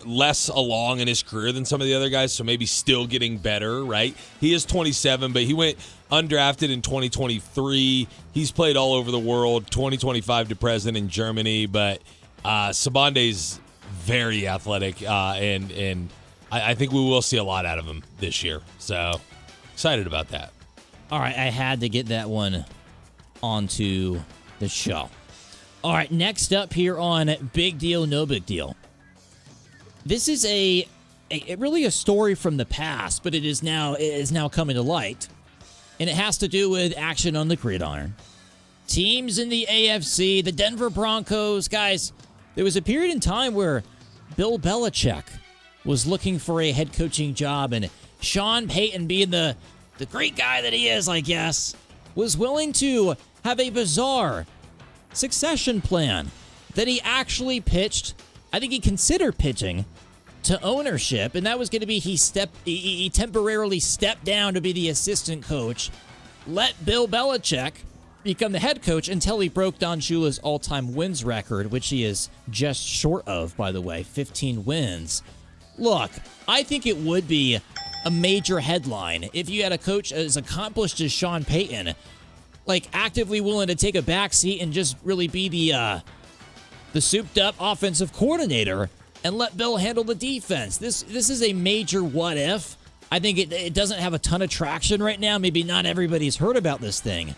less along in his career than some of the other guys, so maybe still getting better, right? He is 27, but he went undrafted in 2023. He's played all over the world, 2025 to present in Germany, but Sabande's very athletic, and I think we will see a lot out of him this year. So excited about that. All right, I had to get that one onto the show. All right, next up here on Big Deal, No Big Deal. This is a really a story from the past, but it is now coming to light, and it has to do with action on the gridiron. Teams in the AFC, the Denver Broncos, guys. There was a period in time where Bill Belichick was looking for a head coaching job, and Sean Payton, being the great guy that he is, I guess, was willing to have a bizarre succession plan that he actually pitched. I think he considered pitching to ownership, and that was going to be he temporarily stepped down to be the assistant coach, let Bill Belichick become the head coach until he broke Don Shula's all-time wins record, which he is just short of, by the way, 15 wins. Look, I think it would be a major headline if you had a coach as accomplished as Sean Payton, actively willing to take a back seat and just really be the souped-up offensive coordinator and let Bill handle the defense. This is a major what if. I think it doesn't have a ton of traction right now. Maybe not everybody's heard about this thing,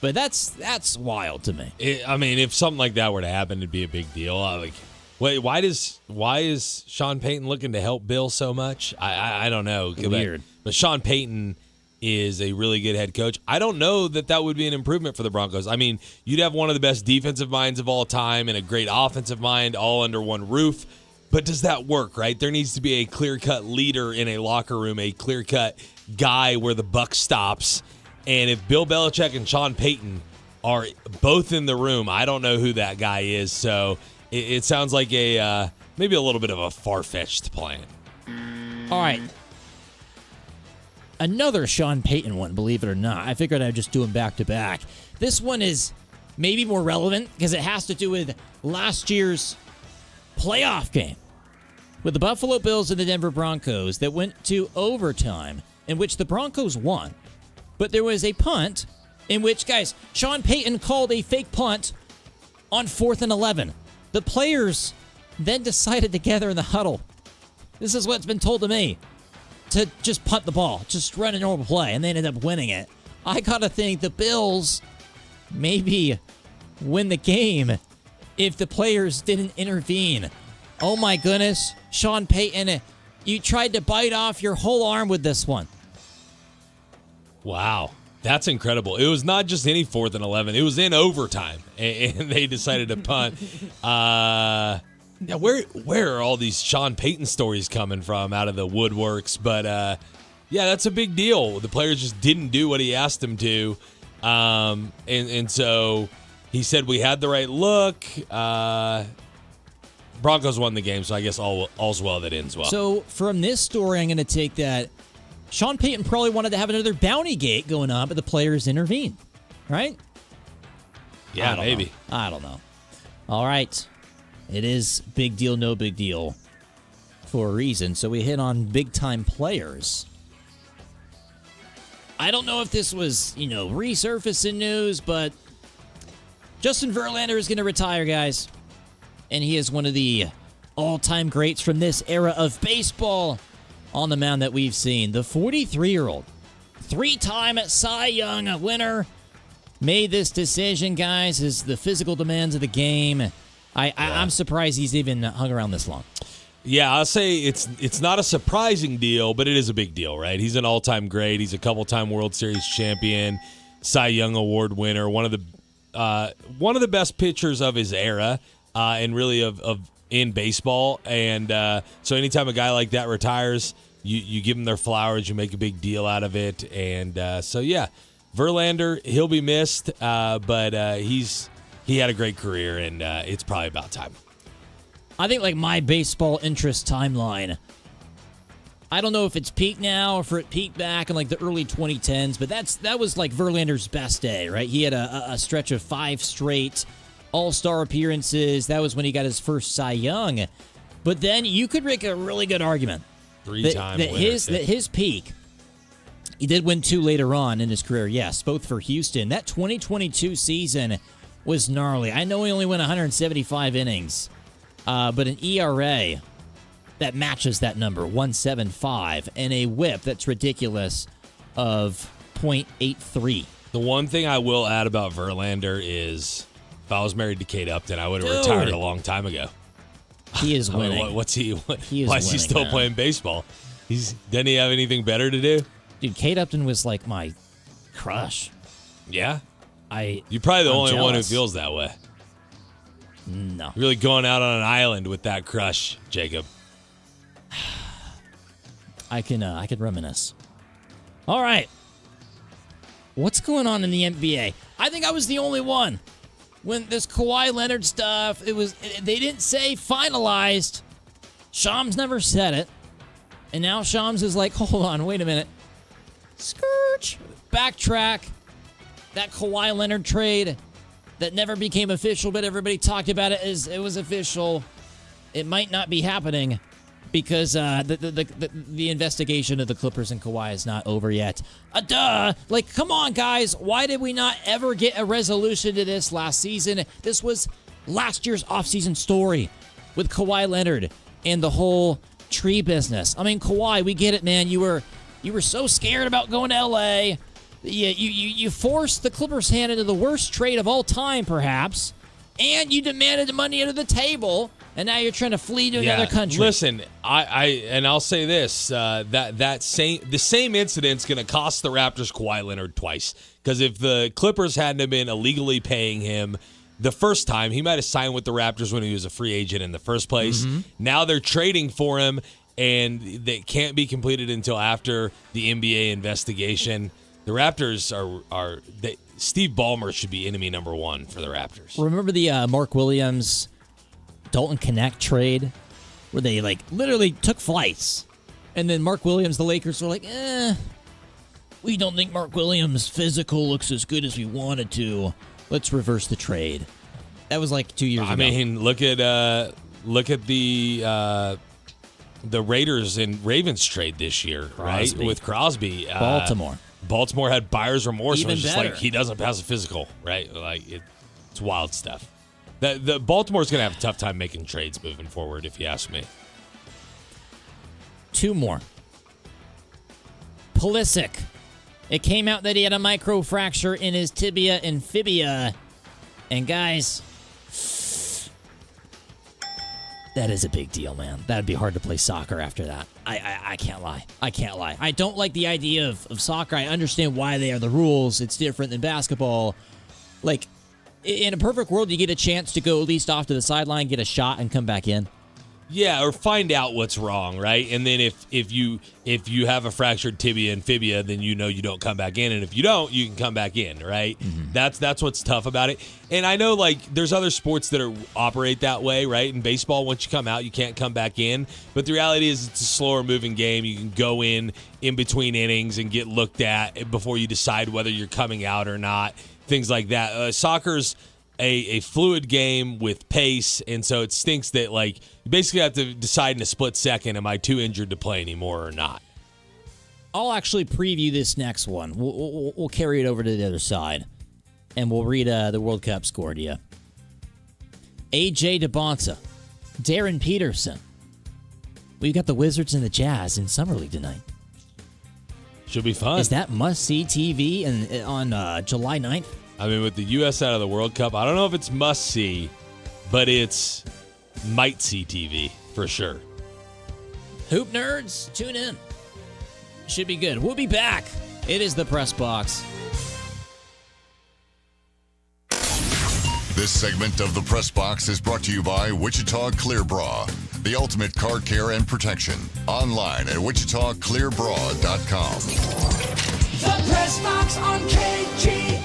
but that's wild to me. If something like that were to happen, it'd be a big deal. Wait, why is Sean Payton looking to help Bill so much? I don't know. Weird. But Sean Payton is a really good head coach. I don't know that would be an improvement for the Broncos. I mean, you'd have one of the best defensive minds of all time and a great offensive mind all under one roof. But does that work, right? There needs to be a clear-cut leader in a locker room, a clear-cut guy where the buck stops. And if Bill Belichick and Sean Payton are both in the room, I don't know who that guy is. So it sounds like maybe a little bit of a far-fetched plan. All right. Another Sean Payton one, believe it or not. I figured I'd just do them back-to-back. This one is maybe more relevant because it has to do with last year's playoff game with the Buffalo Bills and the Denver Broncos that went to overtime, in which the Broncos won. But there was a punt in which, guys, Sean Payton called a fake punt on 4th and 11. The players then decided together in the huddle, this is what's been told to me, to just punt the ball, just run a normal play, and they ended up winning it. I gotta think the Bills maybe win the game if the players didn't intervene. Oh my goodness, Sean Payton, you tried to bite off your whole arm with this one. Wow, that's incredible. It was not just any 4th and 11. It was in overtime, and they decided to punt. Now, where are all these Sean Payton stories coming from out of the woodworks? But, yeah, that's a big deal. The players just didn't do what he asked them to. And so he said we had the right look. Broncos won the game, so I guess all's well that ends well. So from this story, I'm going to take that Sean Payton probably wanted to have another bounty gate going on, but the players intervened, right? Yeah, maybe. I don't know. All right. It is big deal, no big deal for a reason. So we hit on big-time players. I don't know if this was, resurfacing news, but Justin Verlander is going to retire, guys. And he is one of the all-time greats from this era of baseball on the mound that we've seen. The 43-year-old, 3-time Cy Young winner, made this decision, guys, as the physical demands of the game. I'm surprised he's even hung around this long. Yeah, I'll say it's not a surprising deal, but it is a big deal, right? He's an all-time great. He's a couple-time World Series champion, Cy Young Award winner, one of the best pitchers of his era, and really of in baseball. And so anytime a guy like that retires, you give him their flowers, you make a big deal out of it. And so, yeah, Verlander, he'll be missed, but he had a great career, and it's probably about time. I think, like, my baseball interest timeline, I don't know if it's peaked now or if it peaked back in, like, the early 2010s, but that was, like, Verlander's best day, right? He had a stretch of 5 straight all-star appearances. That was when he got his first Cy Young. But then you could make a really good argument. 3-time winner. That his peak, he did win 2 later on in his career, yes, both for Houston. That 2022 season was gnarly. I know he only went 175 innings, but an ERA that matches that number, 175, and a whip that's ridiculous of .83. The one thing I will add about Verlander is if I was married to Kate Upton, I would have retired a long time ago. He is winning. Why is he still playing baseball? Doesn't he have anything better to do? Dude, Kate Upton was like my crush. Yeah? You're probably the only one who feels that way. No. Really going out on an island with that crush, Jacob. I can reminisce. All right. What's going on in the NBA? I think I was the only one. When this Kawhi Leonard stuff, they didn't say finalized. Shams never said it. And now Shams is like, hold on, wait a minute. Scourge. Backtrack. That Kawhi Leonard trade that never became official, but everybody talked about it as it was official. It might not be happening because the investigation of the Clippers and Kawhi is not over yet. Like, come on, guys. Why did we not ever get a resolution to this last season? This was last year's offseason story with Kawhi Leonard and the whole tree business. I mean, Kawhi, we get it, man. You were so scared about going to L.A., You forced the Clippers' hand into the worst trade of all time, perhaps, and you demanded the money under the table And now you're trying to flee to another country. Listen, I'll say this: the same incident's going to cost the Raptors Kawhi Leonard twice. Because if the Clippers hadn't been illegally paying him the first time, he might have signed with the Raptors when he was a free agent in the first place. Mm-hmm. Now they're trading for him, and they can't be completed until after the NBA investigation. The Raptors are Steve Ballmer should be enemy number one for the Raptors. Remember the Mark Williams Dalton Connect trade where they literally took flights, and then Mark Williams, the Lakers were like, we don't think Mark Williams' physical looks as good as we wanted to. Let's reverse the trade. That was 2 years ago. I mean, look at the Raiders and Ravens trade this year, right? With Crosby. Baltimore had buyer's remorse. Even it was just better. he doesn't pass a physical, right? It's wild stuff. The Baltimore's going to have a tough time making trades moving forward, if you ask me. 2 more. Pulisic. It came out that he had a microfracture in his tibia and fibia. And guys, that is a big deal, man. That'd be hard to play soccer after that. I can't lie. I don't like the idea of soccer. I understand why they are the rules. It's different than basketball. In a perfect world, you get a chance to go at least off to the sideline, get a shot, and come back in. Yeah, or find out what's wrong, right? And then if you have a fractured tibia and fibia, then you don't come back in, and if you don't, you can come back in, right? Mm-hmm. That's what's tough about it. And I know there's other sports that operate that way, right? In baseball, once you come out, you can't come back in. But the reality is, it's a slower moving game. You can go in between innings and get looked at before you decide whether you're coming out or not. Things like that. Soccer's a fluid game with pace, and so it stinks that you basically have to decide in a split second, am I too injured to play anymore or not? I'll actually preview this next one. We'll carry it over to the other side, and we'll read the World Cup score to you. A.J. DeBonta, Darren Peterson. We've got the Wizards and the Jazz in Summer League tonight. Should be fun. Is that must-see TV on July 9th? I mean, with the U.S. out of the World Cup, I don't know if it's must-see, but it's might-see TV for sure. Hoop nerds, tune in. Should be good. We'll be back. It is the Press Box. This segment of the Press Box is brought to you by Wichita Clear Bra, the ultimate car care and protection. Online at wichitaclearbra.com. The Press Box on KGSO.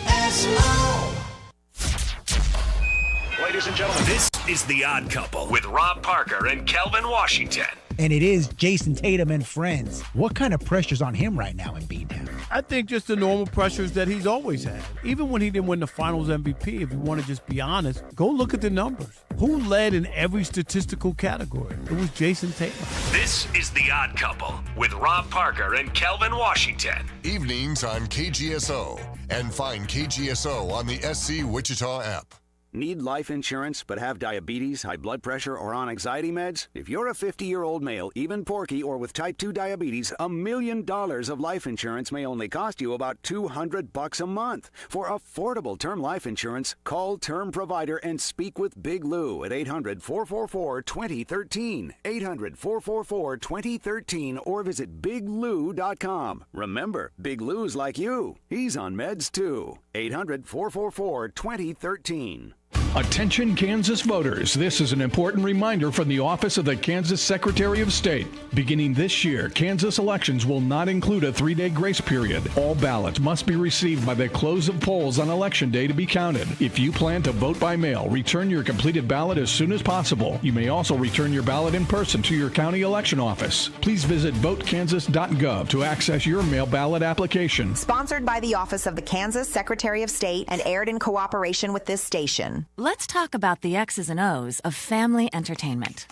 Ladies and gentlemen, this is The Odd Couple with Rob Parker and Kelvin Washington. And it is Jason Tatum and friends. What kind of pressure's on him right now in B-Town? I think just the normal pressures that he's always had. Even when he didn't win the Finals MVP, if you want to just be honest, go look at the numbers. Who led in every statistical category? It was Jason Tatum. This is The Odd Couple with Rob Parker and Kelvin Washington. Evenings on KGSO. And find KGSO on the SC Wichita app. Need life insurance but have diabetes, high blood pressure, or on anxiety meds? If you're a 50-year-old male, even porky, or with type 2 diabetes, $1 million of life insurance may only cost you about $200 a month. For affordable term life insurance, call Term Provider and speak with Big Lou at 800-444-2013. 800-444-2013 or visit biglou.com. Remember, Big Lou's like you. He's on meds too. 800-444-2013. Attention Kansas voters, this is an important reminder from the Office of the Kansas Secretary of State. Beginning this year, Kansas elections will not include a 3-day grace period. All ballots must be received by the close of polls on Election Day to be counted. If you plan to vote by mail, return your completed ballot as soon as possible. You may also return your ballot in person to your county election office. Please visit votekansas.gov to access your mail ballot application. Sponsored by the Office of the Kansas Secretary of State and aired in cooperation with this station. Let's talk about the X's and O's of family entertainment.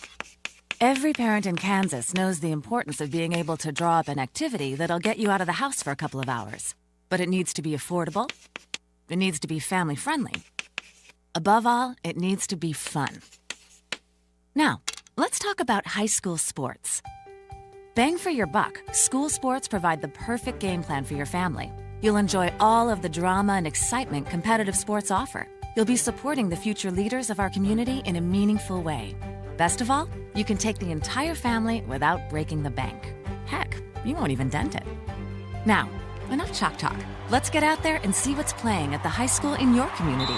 Every parent in Kansas knows the importance of being able to draw up an activity that'll get you out of the house for a couple of hours. But it needs to be affordable. It needs to be family-friendly. Above all, it needs to be fun. Now, let's talk about high school sports. Bang for your buck, school sports provide the perfect game plan for your family. You'll enjoy all of the drama and excitement competitive sports offer. You'll be supporting the future leaders of our community in a meaningful way. Best of all, you can take the entire family without breaking the bank. Heck, you won't even dent it. Now, enough chalk talk. Let's get out there and see what's playing at the high school in your community.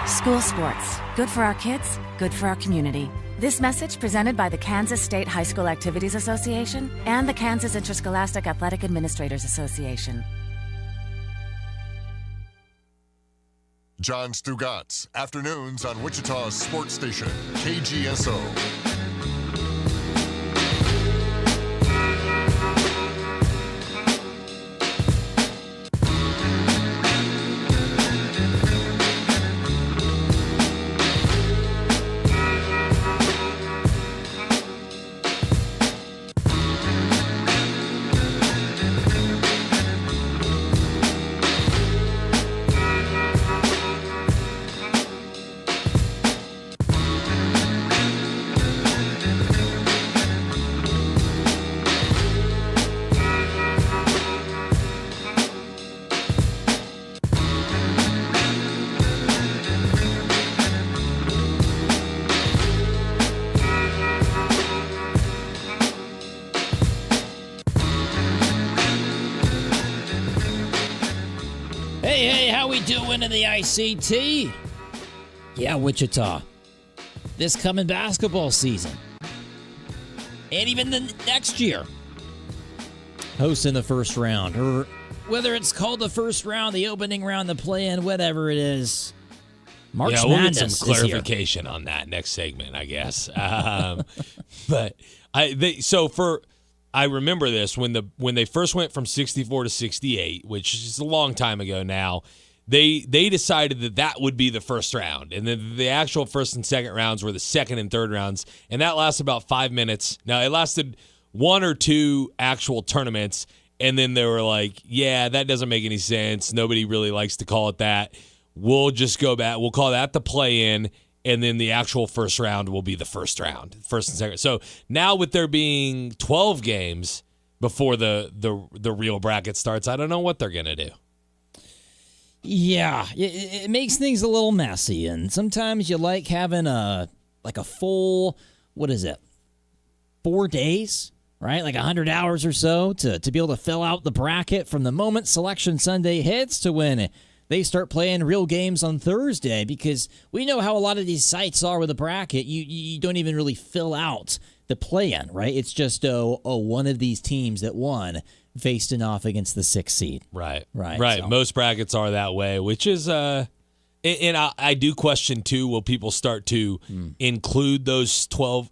School sports. Good for our kids, good for our community. This message presented by the Kansas State High School Activities Association and the Kansas Interscholastic Athletic Administrators Association. John Stugatz, afternoons on Wichita's sports station, KGSO. Hey, how we doing in the ICT? Yeah, Wichita. This coming basketball season. And even the next year. Hosting the first round. Or whether it's called the first round, the opening round, the play-in, whatever it is. March Madness. We'll get some clarification on that next segment, I guess. But I remember this when they first went from 64 to 68, which is a long time ago now. They decided that would be the first round, and then the actual first and second rounds were the second and third rounds, and that lasted about 5 minutes. Now it lasted one or two actual tournaments, and then they were like, "Yeah, that doesn't make any sense. Nobody really likes to call it that. We'll just go back. We'll call that the play-in." And then the actual first round will be the first round, first and second. So now with there being 12 games before the real bracket starts, I don't know what they're going to do. Yeah, it makes things a little messy. And sometimes you like having a full, 4 days, right? Like 100 hours or so to be able to fill out the bracket from the moment Selection Sunday hits to when they start playing real games on Thursday, because we know how a lot of these sites are with a bracket. You don't even really fill out the play-in, right? It's just, one of these teams that won facing off against the 6th seed. Right. So. Most brackets are that way, which is, and I do question too, will people start to include those 12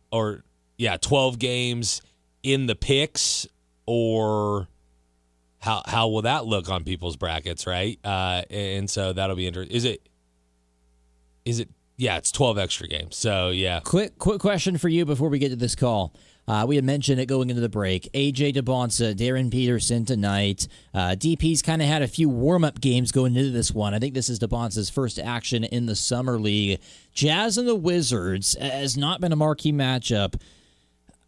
games in the picks, or how will that look on people's brackets, right? And so that'll be interesting. Is it? Yeah, it's 12 extra games. So yeah. Quick question for you before we get to this call. We had mentioned it going into the break. AJ DeBonsa, Darren Peterson tonight. DP's kind of had a few warm-up games going into this one. I think this is DeBonsa's first action in the Summer League. Jazz and the Wizards has not been a marquee matchup.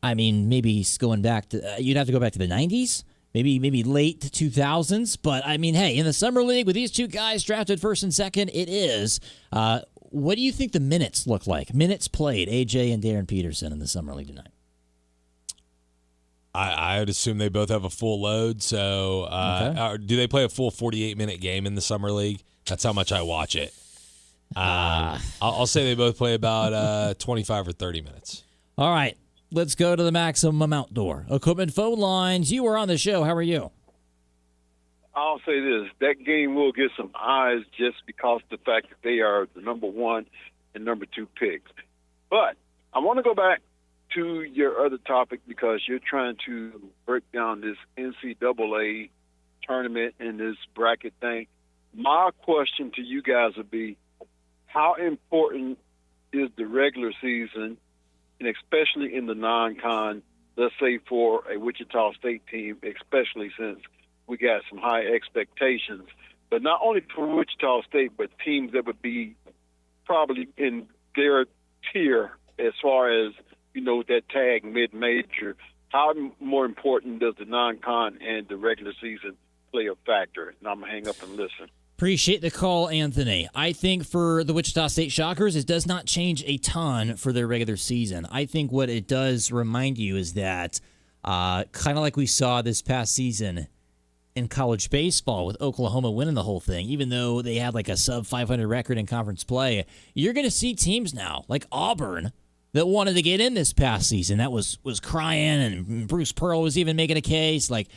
I mean, maybe going back to you'd have to go back to the 90s. Maybe late 2000s, but I mean, hey, in the Summer League with these two guys drafted first and second, it is. What do you think the minutes look like? Minutes played, AJ and Darren Peterson in the Summer League tonight. I would assume they both have a full load. So, do they play a full 48-minute game in the Summer League? That's how much I watch it. I'll say they both play about 25 or 30 minutes. All right. Let's go to the Maximum Outdoor Equipment phone lines. You were on the show. How are you? I'll say this. That game will get some eyes just because of the fact that they are the number 1 and number 2 picks. But I want to go back to your other topic because you're trying to break down this NCAA tournament and this bracket thing. My question to you guys would be, how important is the regular season, and especially in the non-con, let's say for a Wichita State team, especially since we got some high expectations, but not only for Wichita State, but teams that would be probably in their tier as far as, that tag mid-major. How more important does the non-con and the regular season play a factor? And I'm going to hang up and listen. Appreciate the call, Anthony. I think for the Wichita State Shockers, it does not change a ton for their regular season. I think what it does remind you is that kind of like we saw this past season in college baseball with Oklahoma winning the whole thing, even though they had like a sub 500 record in conference play, you're going to see teams now like Auburn that wanted to get in this past season that was crying, and Bruce Pearl was even making a case. Like,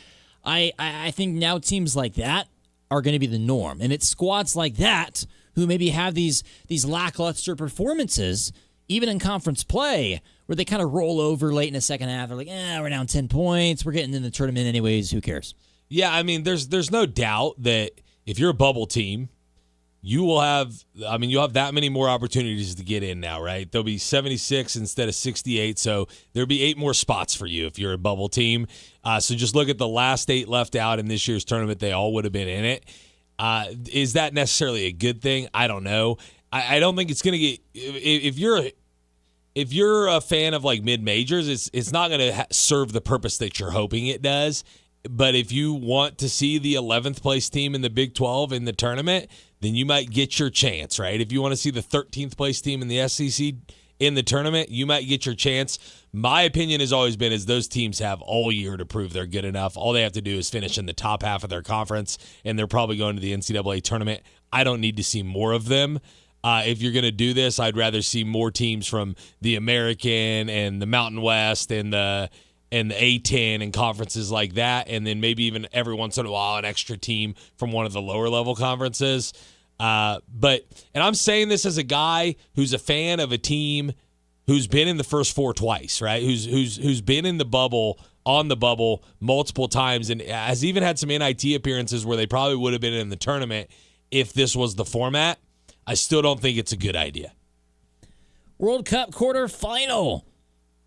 I think now teams like that are going to be the norm. And it's squads like that who maybe have these lackluster performances, even in conference play, where they kind of roll over late in the second half. They're like, we're down 10 points. We're getting in the tournament anyways. Who cares? Yeah, I mean, there's no doubt that if you're a bubble team, you'll have that many more opportunities to get in now, right? There'll be 76 instead of 68, so there'll be 8 more spots for you if you're a bubble team. So just look at the last 8 left out in this year's tournament. They all would have been in it. Is that necessarily a good thing? I don't know. I don't think it's going to get – if you're a fan of like mid-majors, it's not going to serve the purpose that you're hoping it does. But if you want to see the 11th place team in the Big 12 in the tournament, then you might get your chance, right? If you want to see the 13th place team in the SEC in the tournament, you might get your chance. My opinion has always been is those teams have all year to prove they're good enough. All they have to do is finish in the top half of their conference, and they're probably going to the NCAA tournament. I don't need to see more of them. If you're going to do this, I'd rather see more teams from the American and the Mountain West and the A-10 and conferences like that, and then maybe even every once in a while an extra team from one of the lower level conferences. And I'm saying this as a guy who's a fan of a team who's been in the first 4 twice, right? Who's been in the bubble, on the bubble multiple times, and has even had some NIT appearances where they probably would have been in the tournament if this was the format. I still don't think it's a good idea. World Cup quarterfinal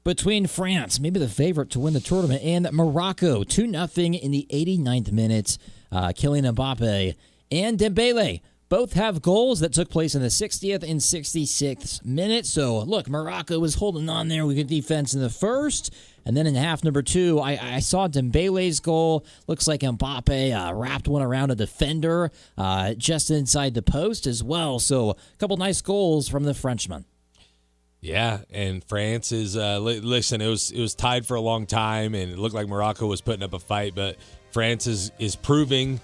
between France, maybe the favorite to win the tournament, and Morocco, 2-0 in the 89th minute. Kylian Mbappe and Dembele both have goals that took place in the 60th and 66th minute. So, look, Morocco was holding on there with good defense in the first. And then in half number 2, I saw Dembele's goal. Looks like Mbappe wrapped one around a defender just inside the post as well. So, a couple nice goals from the Frenchman. Yeah, and France is listen, it was tied for a long time, and it looked like Morocco was putting up a fight, but France is proving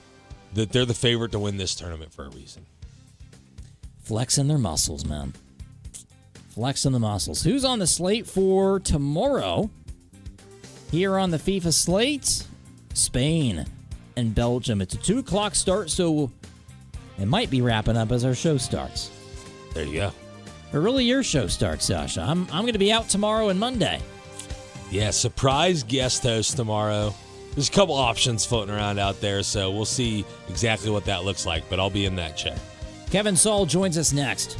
that they're the favorite to win this tournament for a reason. Flexing their muscles, man. Flexing the muscles. Who's on the slate for tomorrow? Here on the FIFA slate, Spain and Belgium. It's a 2 o'clock start, so it might be wrapping up as our show starts. There you go. But really, your show starts, Sasha. I'm going to be out tomorrow and Monday. Yeah, surprise guest host tomorrow. There's a couple options floating around out there, so we'll see exactly what that looks like, but I'll be in that chat. Kevin Saal joins us next.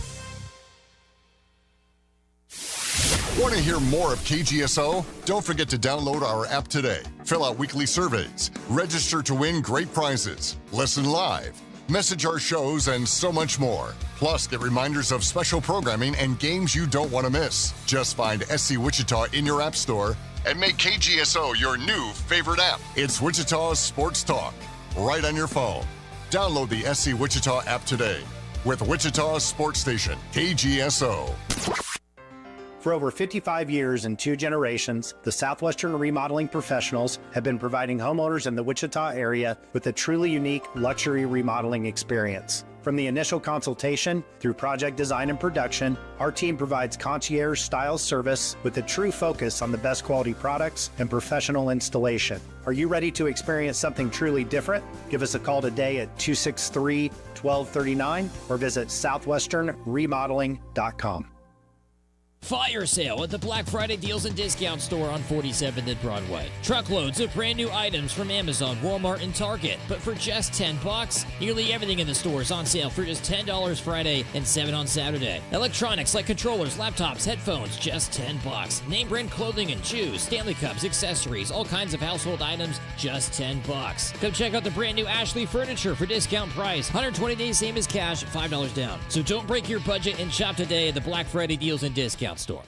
Want to hear more of KGSO? Don't forget to download our app today. Fill out weekly surveys, register to win great prizes, listen live, message our shows, and so much more. Plus, get reminders of special programming and games you don't want to miss. Just find SC Wichita in your app store and make KGSO your new favorite app. It's Wichita's Sports Talk, right on your phone. Download the SC Wichita app today with Wichita's sports station, KGSO. For over 55 years and 2 generations, the Southwestern Remodeling Professionals have been providing homeowners in the Wichita area with a truly unique luxury remodeling experience. From the initial consultation through project design and production, our team provides concierge-style service with a true focus on the best quality products and professional installation. Are you ready to experience something truly different? Give us a call today at 263-1239 or visit southwesternremodeling.com. Fire sale at the Black Friday Deals and Discount Store on 47th and Broadway. Truckloads of brand new items from Amazon, Walmart, and Target. But for just $10, nearly everything in the store is on sale for just $10 Friday and $7 on Saturday. Electronics like controllers, laptops, headphones, just $10. Name brand clothing and shoes, Stanley Cups, accessories, all kinds of household items, just $10. Come check out the brand new Ashley furniture for discount price. 120 days, same as cash, $5 down. So don't break your budget and shop today at the Black Friday Deals and Discount Store.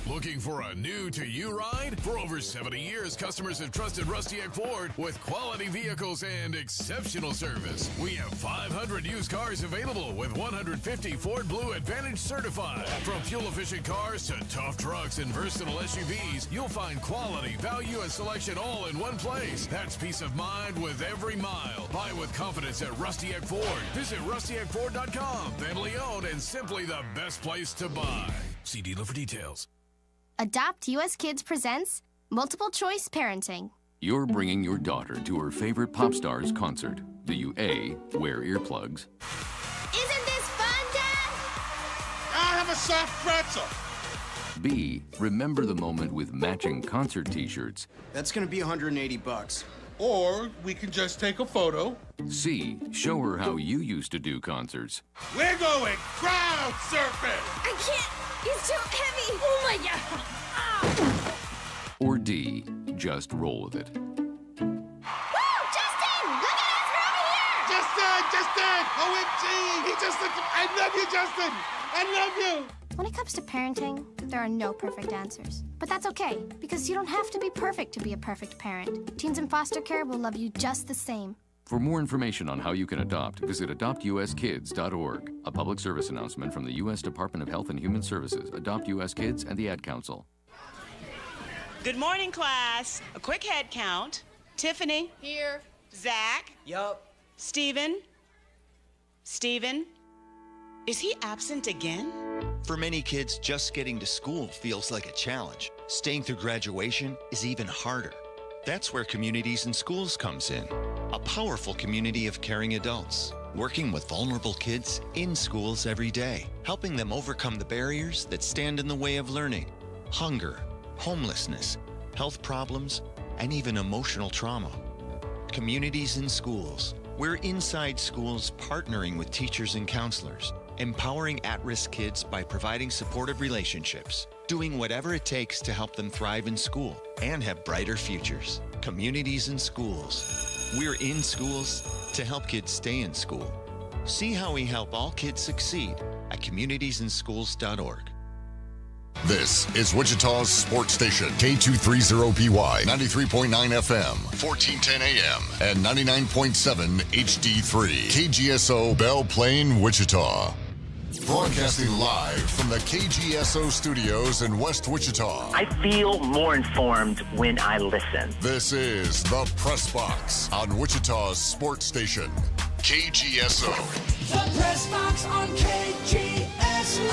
Looking for a new-to-you ride? For over 70 years, customers have trusted Rusty Egg Ford with quality vehicles and exceptional service. We have 500 used cars available with 150 Ford Blue Advantage certified. From fuel-efficient cars to tough trucks and versatile SUVs, you'll find quality, value, and selection all in one place. That's peace of mind with every mile. Buy with confidence at Rusty Egg Ford. Visit rustyeggford.com. Family owned and simply the best place to buy. See dealer for details. Adopt US Kids presents Multiple Choice Parenting. You're bringing your daughter to her favorite pop star's concert. Do you A, wear earplugs? Isn't this fun, Dad? I'll have a soft pretzel. B, remember the moment with matching concert t-shirts? That's gonna be $180. Or we can just take a photo. C, show her how you used to do concerts. We're going crowd surfing. I can't. He's too heavy. Oh my God. Or D, just roll with it. Woo! Justin! Look at us! We're over here! Justin! OMG! He just looked. I love you, Justin! I love you! When it comes to parenting, there are no perfect answers. But that's okay, because you don't have to be perfect to be a perfect parent. Teens in foster care will love you just the same. For more information on how you can adopt, visit adoptuskids.org. A public service announcement from the U.S. Department of Health and Human Services, Adopt U.S. Kids, and the Ad Council. Good morning, class. A quick head count. Tiffany. Here. Zach. Yup. Steven. Is he absent again? For many kids, just getting to school feels like a challenge. Staying through graduation is even harder. That's where Communities in Schools comes in. A powerful community of caring adults, working with vulnerable kids in schools every day, helping them overcome the barriers that stand in the way of learning. Hunger, homelessness, health problems, and even emotional trauma. Communities in Schools. We're inside schools partnering with teachers and counselors, empowering at-risk kids by providing supportive relationships, doing whatever it takes to help them thrive in school and have brighter futures. Communities in Schools. We're in schools to help kids stay in school. See how we help all kids succeed at communitiesinschools.org. This is Wichita's sports station, K230PY, 93.9 FM, 1410 AM, and 99.7 HD3. KGSO Belle Plaine, Wichita. Broadcasting live from the KGSO studios in West Wichita. I feel more informed when I listen. This is The Press Box on Wichita's sports station, KGSO. The Press Box on KGSO.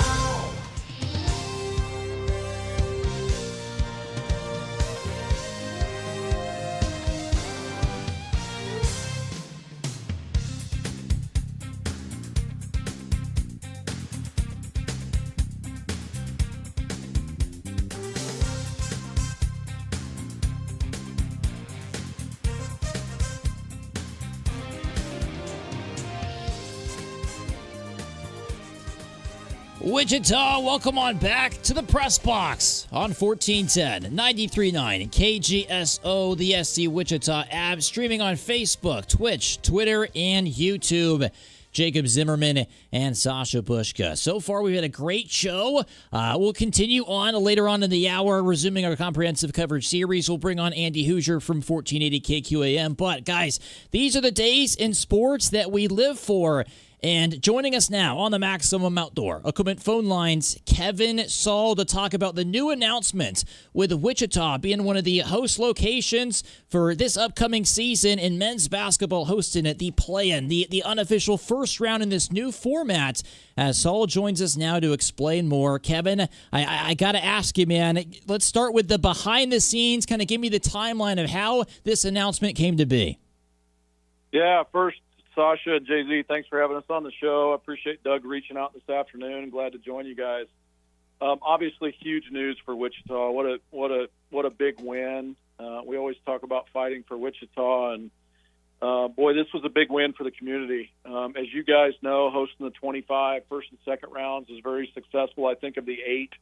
Wichita, welcome on back to the Press Box on 1410, 93.9, KGSO, the SC Wichita app, streaming on Facebook, Twitch, Twitter, and YouTube. Jacob Zimmerman and Sasha Bushka. So far, we've had a great show. We'll continue on later on in the hour, resuming our comprehensive coverage series. We'll bring on Andy Hoosier from 1480 KQAM. But, guys, these are the days in sports that we live for. And joining us now on the Maximum Outdoor Equipment phone lines, Kevin Saal, to talk about the new announcement with Wichita being one of the host locations for this upcoming season in men's basketball, hosting at the play-in, the unofficial first round in this new format. As Saal joins us now to explain more. Kevin, I got to ask you, man, let's start with the behind the scenes, kind of give me the timeline of how this announcement came to be. Yeah, first, Sasha and Jay-Z, thanks for having us on the show. I appreciate Doug reaching out this afternoon. Glad to join you guys. Obviously, huge news for Wichita. What a big win. We always talk about fighting for Wichita, and boy, this was a big win for the community. As you guys know, hosting the 25 first and second rounds was very successful. I think of the 8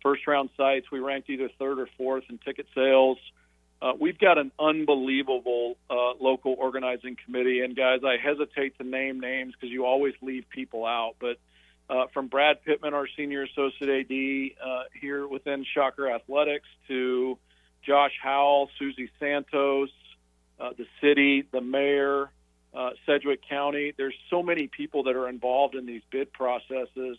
first-round sites, we ranked either third or fourth in ticket sales. We've got an unbelievable local organizing committee. And, guys, I hesitate to name names because you always leave people out. But from Brad Pittman, our senior associate AD here within Shocker Athletics, to Josh Howell, Susie Santos, the city, the mayor, Sedgwick County. There's so many people that are involved in these bid processes,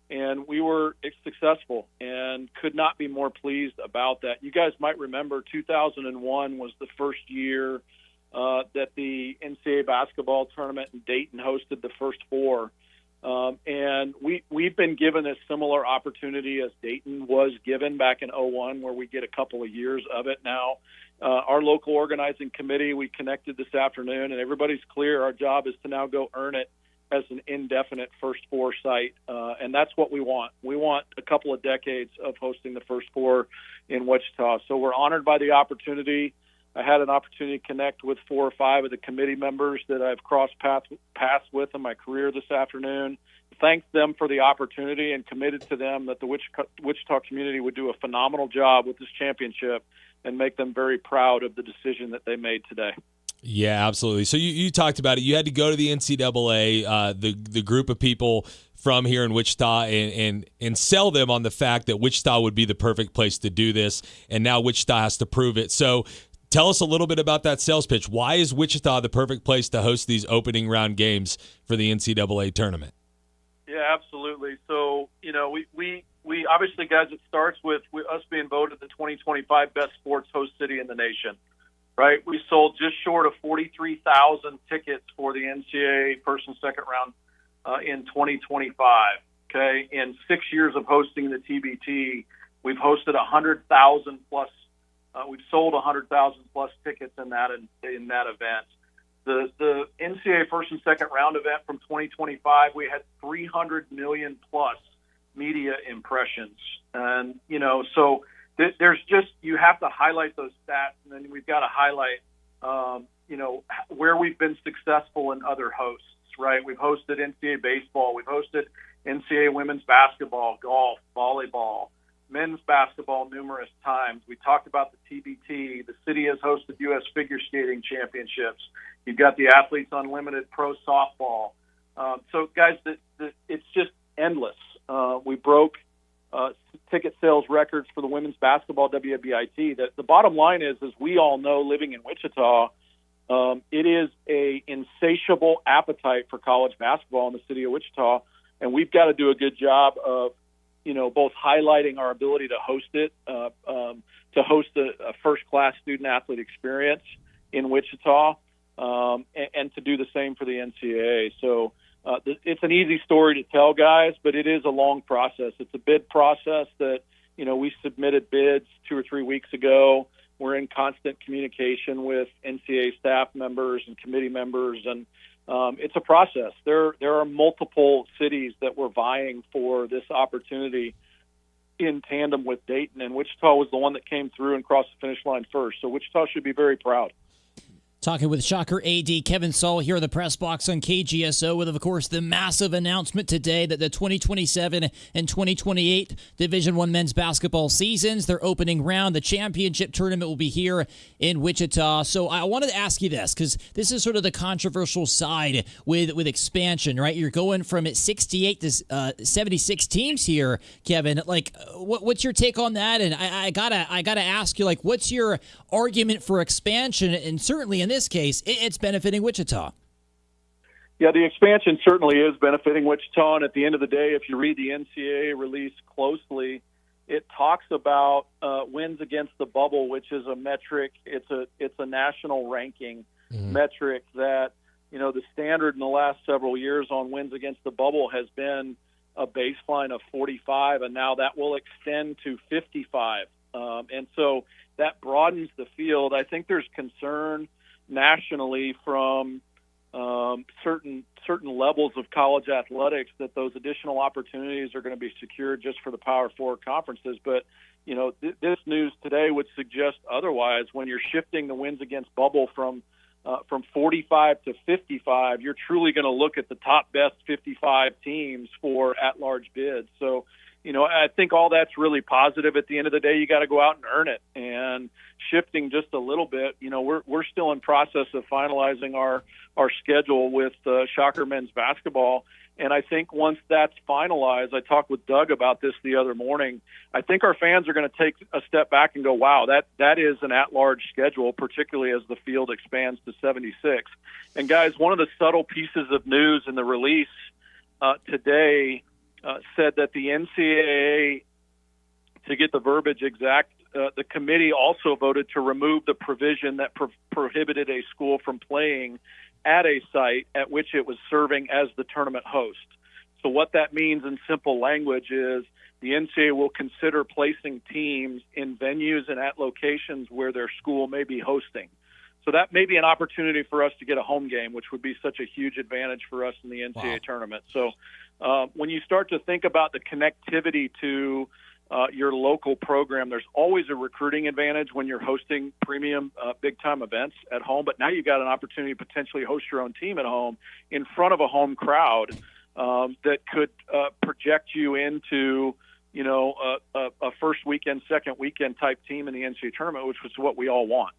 and we were successful and could not be more pleased about that. You guys might remember 2001 was the first year that the NCAA basketball tournament in Dayton hosted the first four. And we've been given a similar opportunity as Dayton was given back in 01, where we get a couple of years of it now. Our local organizing committee, we connected this afternoon, and everybody's clear. Our job is to now go earn it as an indefinite first four site, and that's what we want. We want a couple of decades of hosting the first four in Wichita. So we're honored by the opportunity. I had an opportunity to connect with 4 or 5 of the committee members that I've crossed paths with in my career this afternoon. Thanked them for the opportunity and committed to them that the Wichita community would do a phenomenal job with this championship and make them very proud of the decision that they made today. Yeah, absolutely. So you talked about it. You had to go to the NCAA, the group of people from here in Wichita, and sell them on the fact that Wichita would be the perfect place to do this, and now Wichita has to prove it. So tell us a little bit about that sales pitch. Why is Wichita the perfect place to host these opening round games for the NCAA tournament? Yeah, absolutely. So, we obviously, guys, it starts with us being voted the 2025 best sports host city in the nation, right? We sold just short of 43,000 tickets for the NCAA first and second round in 2025, okay? In 6 years of hosting the TBT, we've hosted 100,000 plus. We've sold 100,000 plus tickets in that event. The NCAA first and second round event from 2025, we had 300 million plus media impressions, and so there's just, you have to highlight those stats, and then we've got to highlight where we've been successful in other hosts. Right, we've hosted NCAA baseball, we've hosted NCAA women's basketball, golf, volleyball, men's basketball numerous times. We talked about the TBT. The city has hosted U.S. figure skating championships. You've got the Athletes Unlimited Pro Softball. So, guys, it's just endless. We broke ticket sales records for the women's basketball WNBIT. The bottom line is, as we all know, living in Wichita, it is a insatiable appetite for college basketball in the city of Wichita, and we've got to do a good job of both highlighting our ability to host it, to host a first-class student-athlete experience in Wichita, and to do the same for the NCAA. So it's an easy story to tell, guys, but it is a long process. It's a bid process that, we submitted bids 2 or 3 weeks ago. We're in constant communication with NCAA staff members and committee members, and it's a process. There are multiple cities that were vying for this opportunity in tandem with Dayton, and Wichita was the one that came through and crossed the finish line first. So Wichita should be very proud. Talking with Shocker AD Kevin Saal here in the press box on KGSO with, of course, the massive announcement today that the 2027 and 2028 Division I men's basketball seasons, their opening round, the championship tournament will be here in Wichita. So I wanted to ask you this, because this is sort of the controversial side with expansion, right? You're going from 68 to 76 teams here, Kevin. Like, what's your take on that? And I gotta ask you, like, what's your argument for expansion? And certainly in this case, it's benefiting Wichita. Yeah, the expansion certainly is benefiting Wichita, and at the end of the day, if you read the NCAA release closely, it talks about wins against the bubble, which is a metric. It's a national ranking metric that, the standard in the last several years on wins against the bubble has been a baseline of 45, and now that will extend to 55. And so that broadens the field. I think there's concern nationally from certain levels of college athletics that those additional opportunities are going to be secured just for the Power Four conferences. But this news today would suggest otherwise. When you're shifting the wins against bubble from 45 to 55, you're truly going to look at the top best 55 teams for at-large bids. So, I think all that's really positive. At the end of the day, you got to go out and earn it. And shifting just a little bit, we're still in process of finalizing our schedule with Shocker men's basketball. And I think once that's finalized, I talked with Doug about this the other morning, I think our fans are going to take a step back and go, wow, that is an at-large schedule, particularly as the field expands to 76. And, guys, one of the subtle pieces of news in the release today said that the NCAA, to get the verbiage exact, the committee also voted to remove the provision that prohibited a school from playing at a site at which it was serving as the tournament host. So what that means in simple language is the NCAA will consider placing teams in venues and at locations where their school may be hosting. So that may be an opportunity for us to get a home game, which would be such a huge advantage for us in the NCAA tournament. So when you start to think about the connectivity to your local program, there's always a recruiting advantage when you're hosting premium big-time events at home. But now you've got an opportunity to potentially host your own team at home in front of a home crowd that could project you into, a first weekend, second weekend type team in the NCAA tournament, which was what we all want.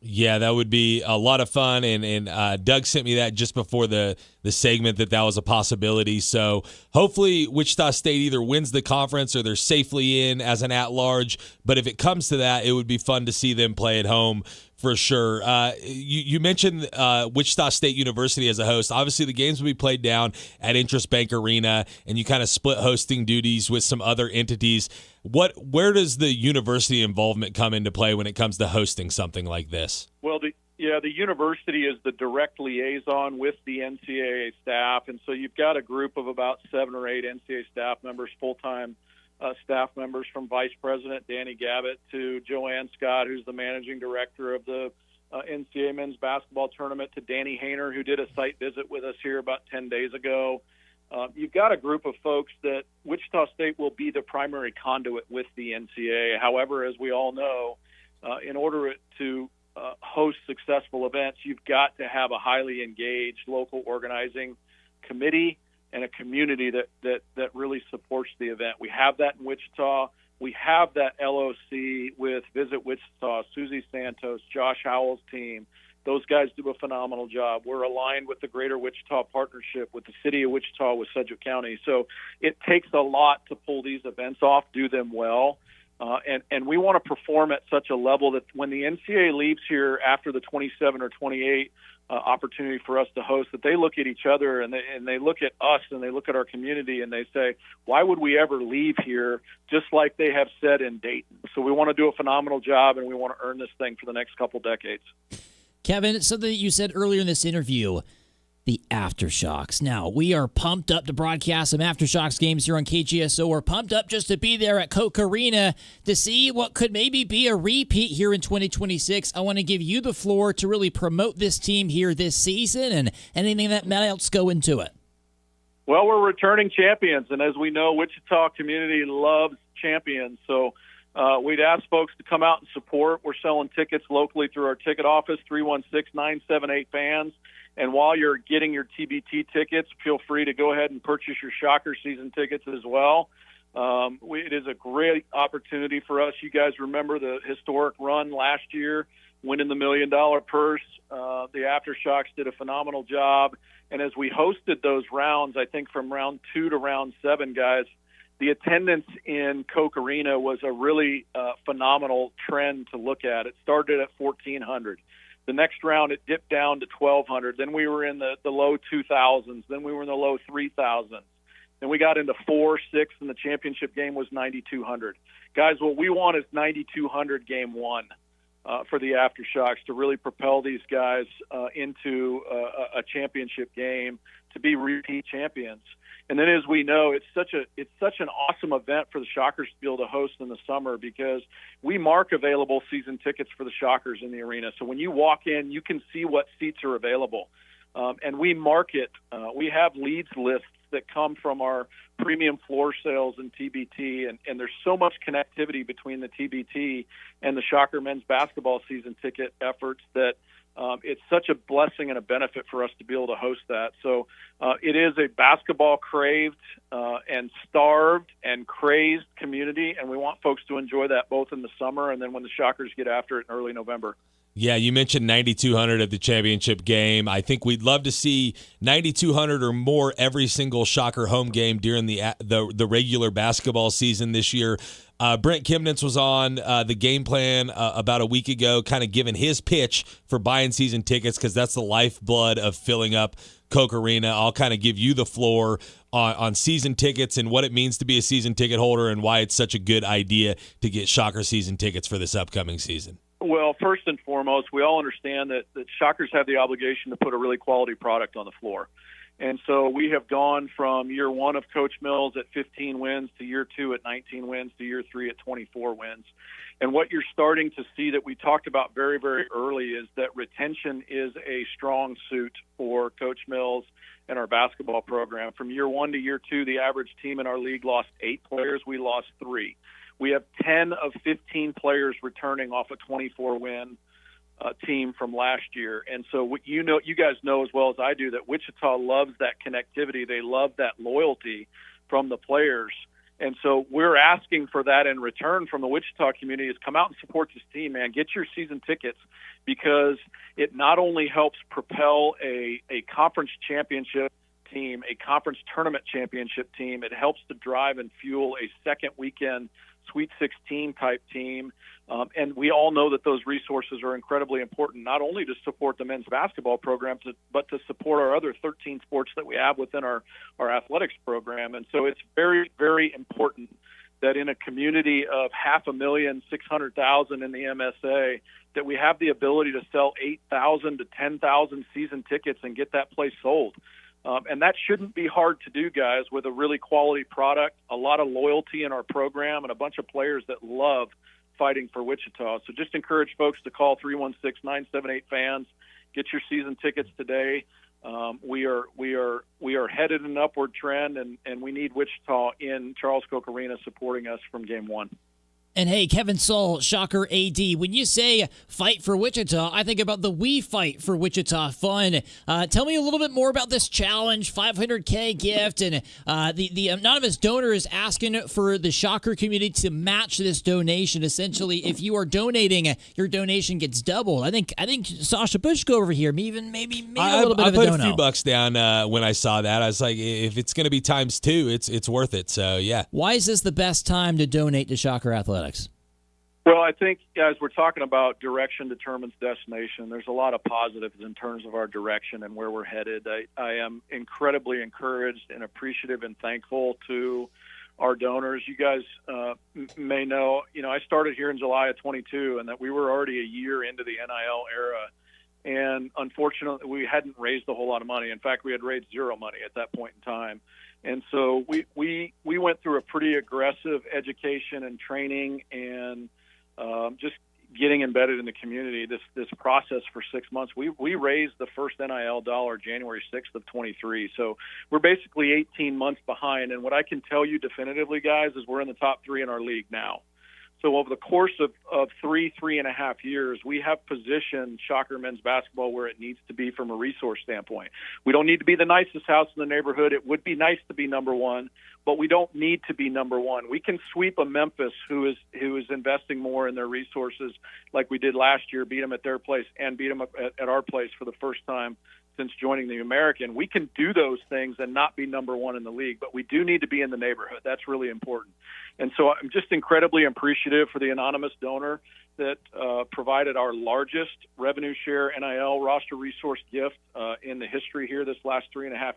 Yeah, that would be a lot of fun, and Doug sent me that just before the segment that was a possibility. So hopefully Wichita State either wins the conference or they're safely in as an at-large. But if it comes to that, it would be fun to see them play at home for sure. You mentioned Wichita State University as a host. Obviously, the games will be played down at Interest Bank Arena, and you kind of split hosting duties with some other entities. Where does the university involvement come into play when it comes to hosting something like this? Well, the university is the direct liaison with the NCAA staff, and so you've got a group of about 7 or 8 NCAA staff members, full-time staff members, from Vice President Danny Gavitt to Joanne Scott, who's the managing director of the NCAA men's basketball tournament, to Danny Hayner, who did a site visit with us here about 10 days ago. You've got a group of folks that Wichita State will be the primary conduit with the NCAA. However, as we all know, in order to host successful events, you've got to have a highly engaged local organizing committee and a community that really supports the event. We have that in Wichita. We have that LOC with Visit Wichita, Susie Santos, Josh Howell's team. Those guys do a phenomenal job. We're aligned with the Greater Wichita Partnership, with the City of Wichita, with Sedgwick County. So it takes a lot to pull these events off, do them well. And we want to perform at such a level that when the NCAA leaves here after the 27 or 28 opportunity for us to host, that they look at each other and they look at us and they look at our community and they say, why would we ever leave here, just like they have said in Dayton? So we want to do a phenomenal job, and we want to earn this thing for the next couple decades. Kevin, something that you said earlier in this interview, the Aftershocks. Now, we are pumped up to broadcast some Aftershocks games here on KGSO. We're pumped up just to be there at Coke Arena to see what could maybe be a repeat here in 2026. I want to give you the floor to really promote this team here this season and anything that might else go into it. Well, we're returning champions, and as we know, Wichita community loves champions. So we'd ask folks to come out and support. We're selling tickets locally through our ticket office, 316-978-FANS. And while you're getting your TBT tickets, feel free to go ahead and purchase your Shocker season tickets as well. It is a great opportunity for us. You guys remember the historic run last year, winning the $1 million purse. The Aftershocks did a phenomenal job. And as we hosted those rounds, I think from round 2 to round 7, guys, the attendance in Coke Arena was a really phenomenal trend to look at. It started at 1,400. The next round, it dipped down to 1,200. Then we were in the low 2,000s. Then we were in the low 3,000s. Then we got into 4, 6, and the championship game was 9,200. Guys, what we want is 9,200 game 1 for the Aftershocks to really propel these guys into a championship game to be repeat champions. And then, as we know, it's such an awesome event for the Shockers to be able to host in the summer, because we mark available season tickets for the Shockers in the arena. So when you walk in, you can see what seats are available, and we market. We have leads lists that come from our premium floor sales and TBT, and there's so much connectivity between the TBT and the Shocker men's basketball season ticket efforts that It's such a blessing and a benefit for us to be able to host that. So it is a basketball craved and starved and crazed community, and we want folks to enjoy that both in the summer and then when the Shockers get after it in early November. Yeah, you mentioned 9,200 at the championship game. I think we'd love to see 9,200 or more every single Shocker home game during the regular basketball season this year. Brent Kimnitz was on the game plan about a week ago, kind of giving his pitch for buying season tickets because that's the lifeblood of filling up Koch Arena. I'll kind of give you the floor on season tickets and what it means to be a season ticket holder and why it's such a good idea to get Shocker season tickets for this upcoming season. Well, first and foremost, we all understand that Shockers have the obligation to put a really quality product on the floor. And so we have gone from year one of Coach Mills at 15 wins to year two at 19 wins to year three at 24 wins. And what you're starting to see that we talked about very, very early is that retention is a strong suit for Coach Mills and our basketball program. From year one to year two, the average team in our league lost 8 players. We lost 3. We have 10 of 15 players returning off a 24-win team from last year. And so you guys know as well as I do that Wichita loves that connectivity. They love that loyalty from the players. And so we're asking for that in return from the Wichita community is come out and support this team, man. Get your season tickets because it not only helps propel a conference championship team, a conference tournament championship team, it helps to drive and fuel a second weekend Sweet 16 type team. And we all know that those resources are incredibly important, not only to support the men's basketball program, but to support our other 13 sports that we have within our athletics program. And so it's very, very important that in a community of 500,600,000 in the MSA, that we have the ability to sell 8,000 to 10,000 season tickets and get that place sold. And that shouldn't be hard to do, guys, with a really quality product, a lot of loyalty in our program, and a bunch of players that love fighting for Wichita. So just encourage folks to call 316-978-FANS. Get your season tickets today. We are headed in an upward trend, and we need Wichita in Charles Koch Arena supporting us from game one. And hey, Kevin Saal, Shocker AD, when you say fight for Wichita, I think about the We Fight for Wichita Fund. Tell me a little bit more about this challenge, $500K gift, and the anonymous donor is asking for the Shocker community to match this donation. Essentially, if you are donating, your donation gets doubled. I think Sasha Bushko over here, maybe a little bit of a dono. I put a few bucks down when I saw that. I was like, if it's going to be times 2, it's worth it. So, yeah. Why is this the best time to donate to Shocker Athletics? Well, I think, guys, we're talking about direction determines destination. There's a lot of positives in terms of our direction and where we're headed. I am incredibly encouraged and appreciative and thankful to our donors. You guys may know, I started here in July of 22 and that we were already a year into the NIL era. And unfortunately, we hadn't raised a whole lot of money. In fact, we had raised zero money at that point in time. And so we went through a pretty aggressive education and training and just getting embedded in the community, this process for 6 months. We raised the first NIL dollar January 6th of 23. So we're basically 18 months behind. And what I can tell you definitively, guys, is we're in the top 3 in our league now. So over the course of 3.5 years, we have positioned Shocker men's basketball where it needs to be from a resource standpoint. We don't need to be the nicest house in the neighborhood. It would be nice to be number one, but we don't need to be number one. We can sweep a Memphis who is investing more in their resources like we did last year, beat them at their place and beat them at our place for the first time since joining the American. We can do those things and not be number one in the league, but we do need to be in the neighborhood. That's really important. And so I'm just incredibly appreciative for the anonymous donor that provided our largest revenue share NIL roster resource gift in the history here this last 3.5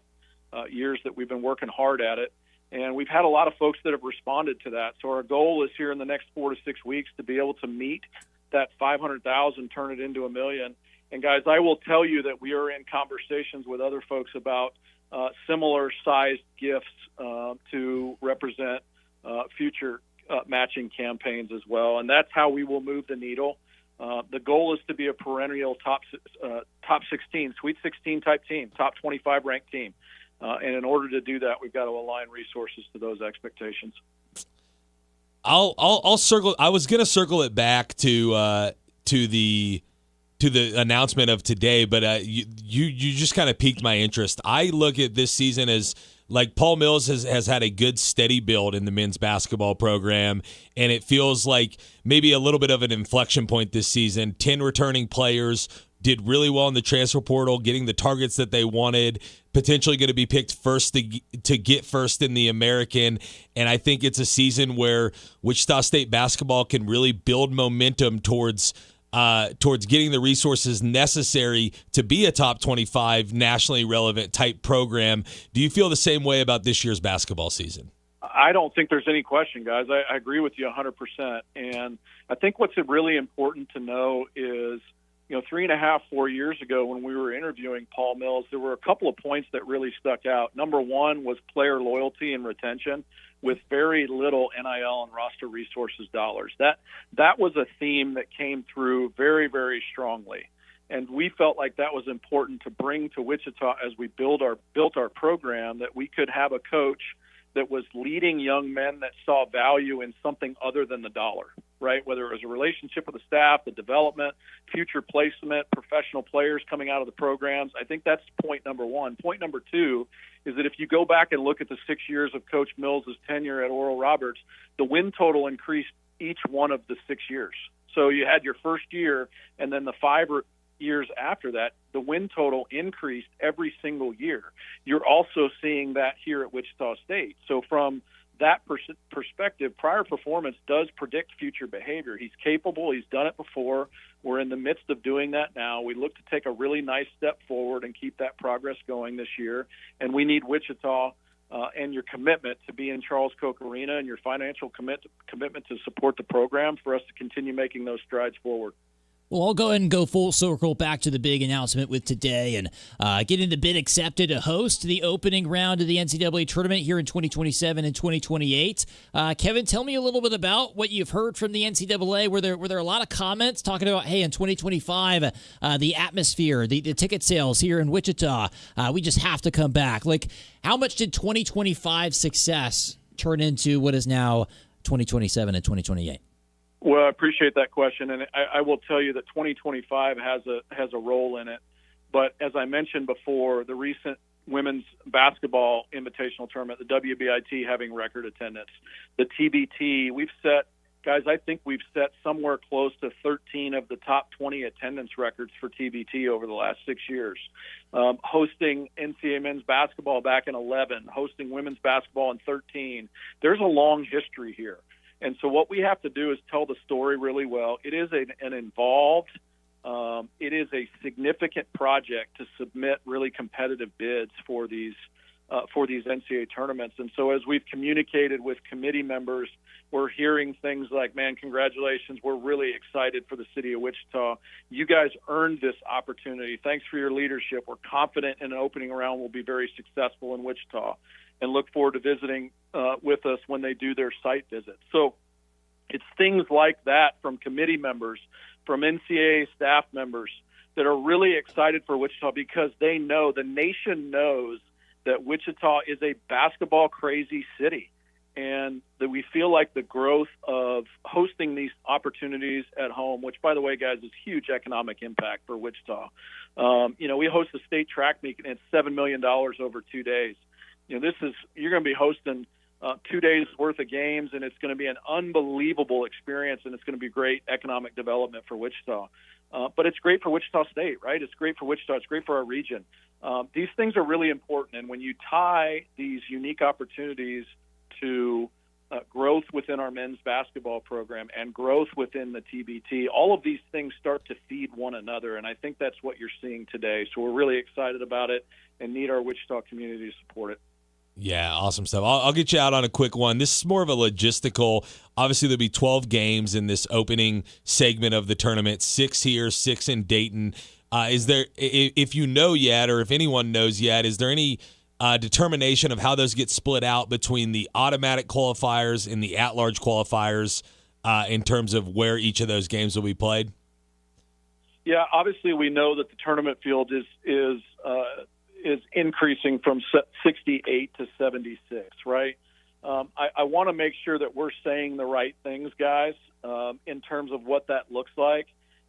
years that we've been working hard at it. And we've had a lot of folks that have responded to that. So our goal is here in the next 4 to 6 weeks to be able to meet that 500,000, turn it into $1 million. And guys, I will tell you that we are in conversations with other folks about similar sized gifts to represent future matching campaigns as well. And that's how we will move the needle. The goal is to be a perennial top 16, Sweet 16 type team, top 25 ranked team. And in order to do that, we've got to align resources to those expectations. I'll circle. I was going to circle it back to the to the announcement of today, but you just kind of piqued my interest. I look at this season as like Paul Mills has had a good steady build in the men's basketball program, and it feels like maybe a little bit of an inflection point this season. 10 returning players, did really well in the transfer portal, getting the targets that they wanted, potentially going to be picked first to get first in the American. And I think it's a season where Wichita State basketball can really build momentum towards getting the resources necessary to be a top 25 nationally relevant type program. Do you feel the same way about this year's basketball season? I don't think there's any question, guys. I agree with you 100%. And I think what's really important to know is, 3.5, 4 years ago when we were interviewing Paul Mills, there were a couple of points that really stuck out. Number one was player loyalty and retention with very little NIL and roster resources dollars. That was a theme that came through very, very strongly. And we felt like that was important to bring to Wichita as we built our program, that we could have a coach that was leading young men that saw value in something other than the dollar, right? Whether it was a relationship with the staff, the development, future placement, professional players coming out of the programs. I think that's point number one. Point number two is that if you go back and look at the 6 years of Coach Mills' tenure at Oral Roberts, the win total increased each one of the 6 years. So you had your first year, and then the 5 years after that, the win total increased every single year. You're also seeing that here at Wichita State. So from that perspective, prior performance does predict future behavior. He's capable. He's done it before. We're in the midst of doing that now. We look to take a really nice step forward and keep that progress going this year. And we need Wichita and your commitment to be in Charles Koch Arena and your financial commitment to support the program for us to continue making those strides forward. Well, I'll go ahead and go full circle back to the big announcement with today and getting the bid accepted to host the opening round of the NCAA tournament here in 2027 and 2028. Kevin, tell me a little bit about what you've heard from the NCAA. Were there a lot of comments talking about, hey, in 2025, the atmosphere, the ticket sales here in Wichita, we just have to come back. Like, how much did 2025 success turn into what is now 2027 and 2028? Well, I appreciate that question, and I will tell you that 2025 has a role in it. But as I mentioned before, the recent women's basketball invitational tournament, the WBIT having record attendance, the TBT, I think we've set somewhere close to 13 of the top 20 attendance records for TBT over the last 6 years. Hosting NCAA men's basketball back in 11, hosting women's basketball in 13. There's a long history here. And so what we have to do is tell the story really well. It is an involved, it is a significant project to submit really competitive bids for these NCAA tournaments. And so as we've communicated with committee members, we're hearing things like, man, congratulations. We're really excited for the city of Wichita. You guys earned this opportunity. Thanks for your leadership. We're confident in an opening round will be very successful in Wichita, and look forward to visiting with us when they do their site visit. So it's things like that from committee members, from NCAA staff members that are really excited for Wichita because they know, the nation knows that Wichita is a basketball-crazy city, and that we feel like the growth of hosting these opportunities at home, which, by the way, guys, is huge economic impact for Wichita. We host a state track meet, and it's $7 million over 2 days. You're going to be hosting 2 days worth of games, and it's going to be an unbelievable experience, and it's going to be great economic development for Wichita. But it's great for Wichita State, right? It's great for Wichita. It's great for our region. These things are really important, and when you tie these unique opportunities to growth within our men's basketball program and growth within the TBT, all of these things start to feed one another, and I think that's what you're seeing today. So we're really excited about it and need our Wichita community to support it. Yeah, awesome stuff. I'll get you out on a quick one. This is more of a logistical. Obviously, there'll be 12 games in this opening segment of the tournament, 6 here, 6 in Dayton. Is there, if you know yet, or if anyone knows yet, is there any determination of how those get split out between the automatic qualifiers and the at-large qualifiers in terms of where each of those games will be played? Yeah, obviously we know that the tournament field is increasing from 68 to 76, right? I want to make sure that we're saying the right things, guys, in terms of what that looks like.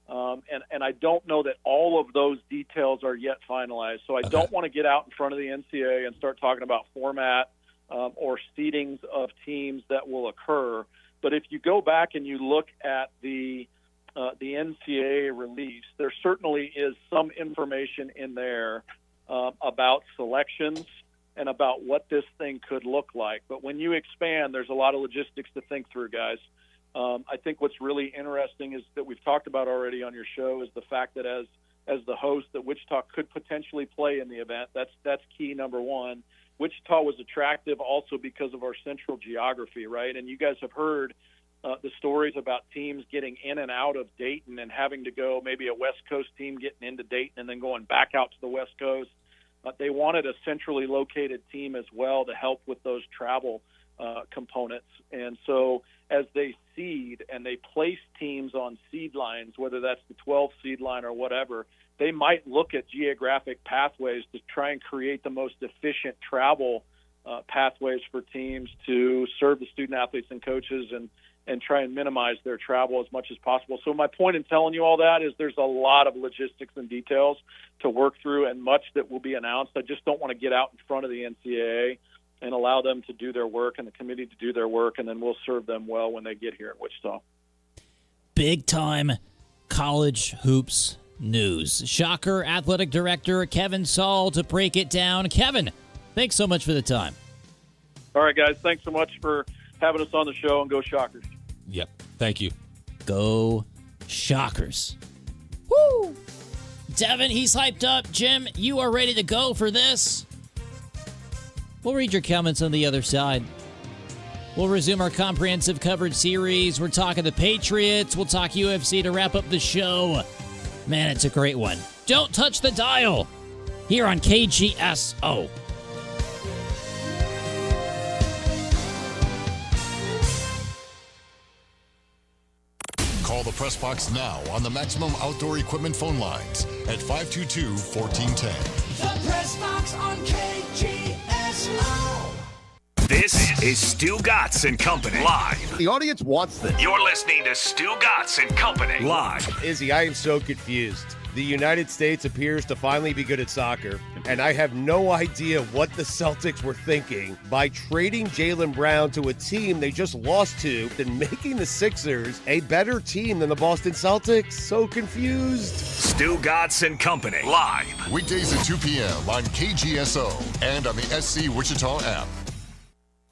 And I don't know that all of those details are yet finalized. So I don't want to get out in front of the NCAA and start talking about format or seedings of teams that will occur. But if you go back and you look at the NCAA release, there certainly is some information in there about selections and about what this thing could look like. But when you expand, there's a lot of logistics to think through, guys. I think what's really interesting is that we've talked about already on your show is the fact that as the host, that Wichita could potentially play in the event. That's key, number one. Wichita was attractive also because of our central geography, right? And you guys have heard the stories about teams getting in and out of Dayton and having to go, maybe a West Coast team getting into Dayton and then going back out to the West Coast. They wanted a centrally located team as well to help with those travel components. And so as they seed and they place teams on seed lines, whether that's the 12 seed line or whatever, they might look at geographic pathways to try and create the most efficient travel pathways for teams to serve the student athletes and coaches and try and minimize their travel as much as possible. So my point in telling you all that is there's a lot of logistics and details to work through and much that will be announced. I just don't want to get out in front of the NCAA and allow them to do their work and the committee to do their work, and then we'll serve them well when they get here in Wichita. Big-time college hoops news. Shocker Athletic Director Kevin Saal to break it down. Kevin, thanks so much for the time. All right, guys. Thanks so much for having us on the show, and go Shockers. Yep. Thank you. Go Shockers. Woo! Devin, he's hyped up. Jim, you are ready to go for this. We'll read your comments on the other side. We'll resume our comprehensive coverage series. We're talking the Patriots. We'll talk UFC to wrap up the show. Man, it's a great one. Don't touch the dial here on KGSO. Call the Press Box now on the Maximum Outdoor Equipment phone lines at 522-1410. The Press Box on KGSO. This is Stu Gatz and Company live. The audience wants this. You're listening to Stu Gatz and Company live. Izzy, I am so confused. The United States appears to finally be good at soccer, and I have no idea what the Celtics were thinking by trading Jaylen Brown to a team they just lost to and making the Sixers a better team than the Boston Celtics. So confused. Stu Gatz and Company live. Weekdays at 2 p.m. on KGSO and on the SC Wichita app.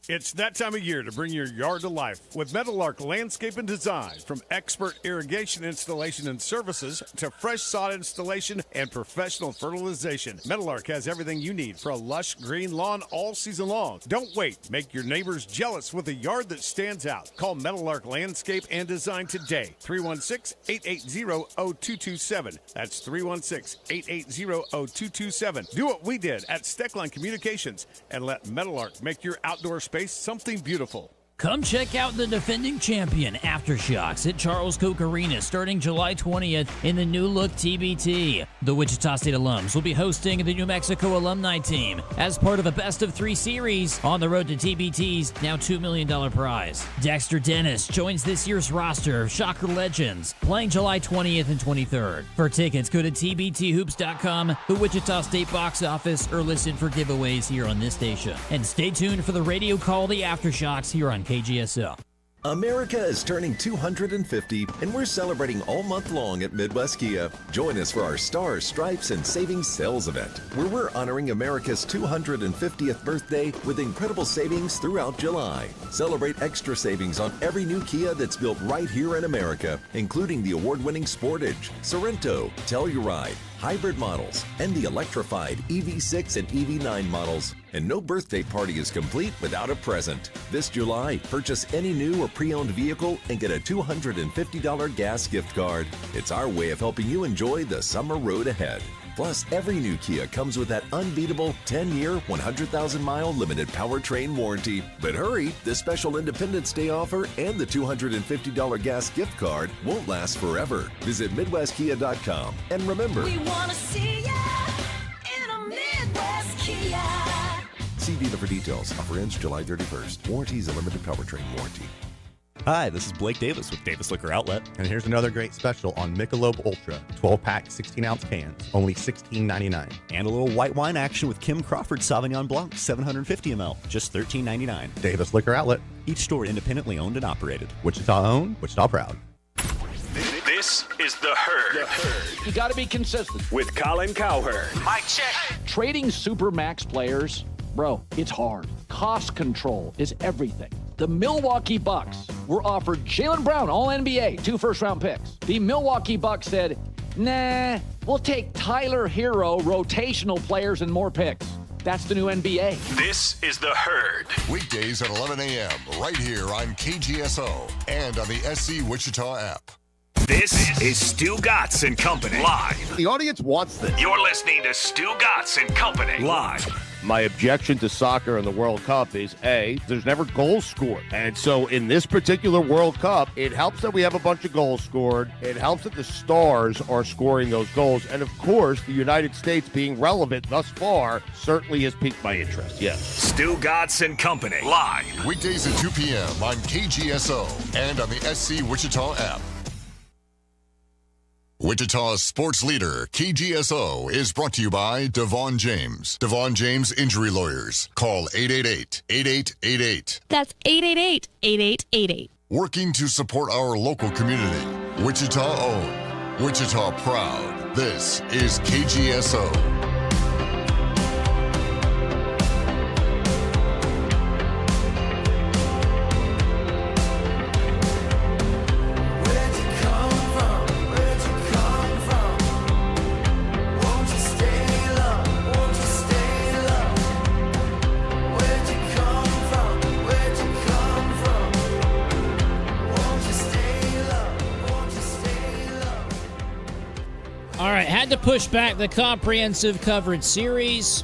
It's that time of year to bring your yard to life with Meadowlark Landscape and Design. From expert irrigation installation and services to fresh sod installation and professional fertilization, Meadowlark has everything you need for a lush green lawn all season long. Don't wait. Make your neighbors jealous with a yard that stands out. Call Meadowlark Landscape and Design today. 316-880-0227. That's 316-880-0227. Do what we did at Steckline Communications and let Meadowlark make your outdoor space something beautiful. Come check out the defending champion Aftershocks at Charles Koch Arena starting July 20th in the new look TBT. The Wichita State alums will be hosting the New Mexico alumni team as part of a best of 3 series on the road to TBT's now $2 million prize. Dexter Dennis joins this year's roster of Shocker legends playing July 20th and 23rd. For tickets, go to tbthoops.com, the Wichita State box office, or listen for giveaways here on this station. And stay tuned for the radio call The Aftershocks here on KGSO. America is turning 250, and we're celebrating all month long at Midwest Kia. Join us for our Stars, Stripes, and Savings Sales event, where we're honoring America's 250th birthday with incredible savings throughout July. Celebrate extra savings on every new Kia that's built right here in America, including the award-winning Sportage, Sorento, Telluride, hybrid models, and the electrified EV6 and EV9 models. And no birthday party is complete without a present. This July, purchase any new or pre-owned vehicle and get a $250 gas gift card. It's our way of helping you enjoy the summer road ahead. Plus, every new Kia comes with that unbeatable 10-year, 100,000-mile limited powertrain warranty. But hurry, this special Independence Day offer and the $250 gas gift card won't last forever. Visit MidwestKia.com. And remember, We want to see ya in a Midwest Kia. see dealer for details. Offer ends July 31st. Warranty is a limited powertrain warranty. Hi, this is Blake Davis with Davis Liquor Outlet. And here's another great special on Michelob Ultra. 12-pack, 16-ounce cans, only $16.99. And a little white wine action with Kim Crawford Sauvignon Blanc, 750 ml, just $13.99. Davis Liquor Outlet. Each store independently owned and operated. Wichita owned, Wichita proud. This is The Herd. You got to be consistent. With Colin Cowherd. Mike check. Trading Supermax players, bro, it's hard. Cost control is everything. The Milwaukee Bucks were offered Jaylen Brown, All-NBA, 2 first-round picks. The Milwaukee Bucks said, nah, we'll take Tyler Hero, rotational players, and more picks. That's the new NBA. This is The Herd. Weekdays at 11 a.m. right here on KGSO and on the SC Wichita app. This is Stu Gatz and Company live. The audience wants this. You're listening to Stu Gatz and Company live. My objection to soccer in the World Cup is, A, there's never goals scored. And so in this particular World Cup, it helps that we have a bunch of goals scored. It helps that the stars are scoring those goals. And, of course, the United States being relevant thus far certainly has piqued my interest, yes. Stu Gatz and Company live. Weekdays at 2 p.m. on KGSO and on the SC Wichita app. Wichita's sports leader, KGSO, is brought to you by Devon James. Devon James Injury Lawyers. Call 888-8888. That's 888-8888. Working to support our local community. Wichita owned. Wichita proud. This is KGSO. All right, had to push back the comprehensive coverage series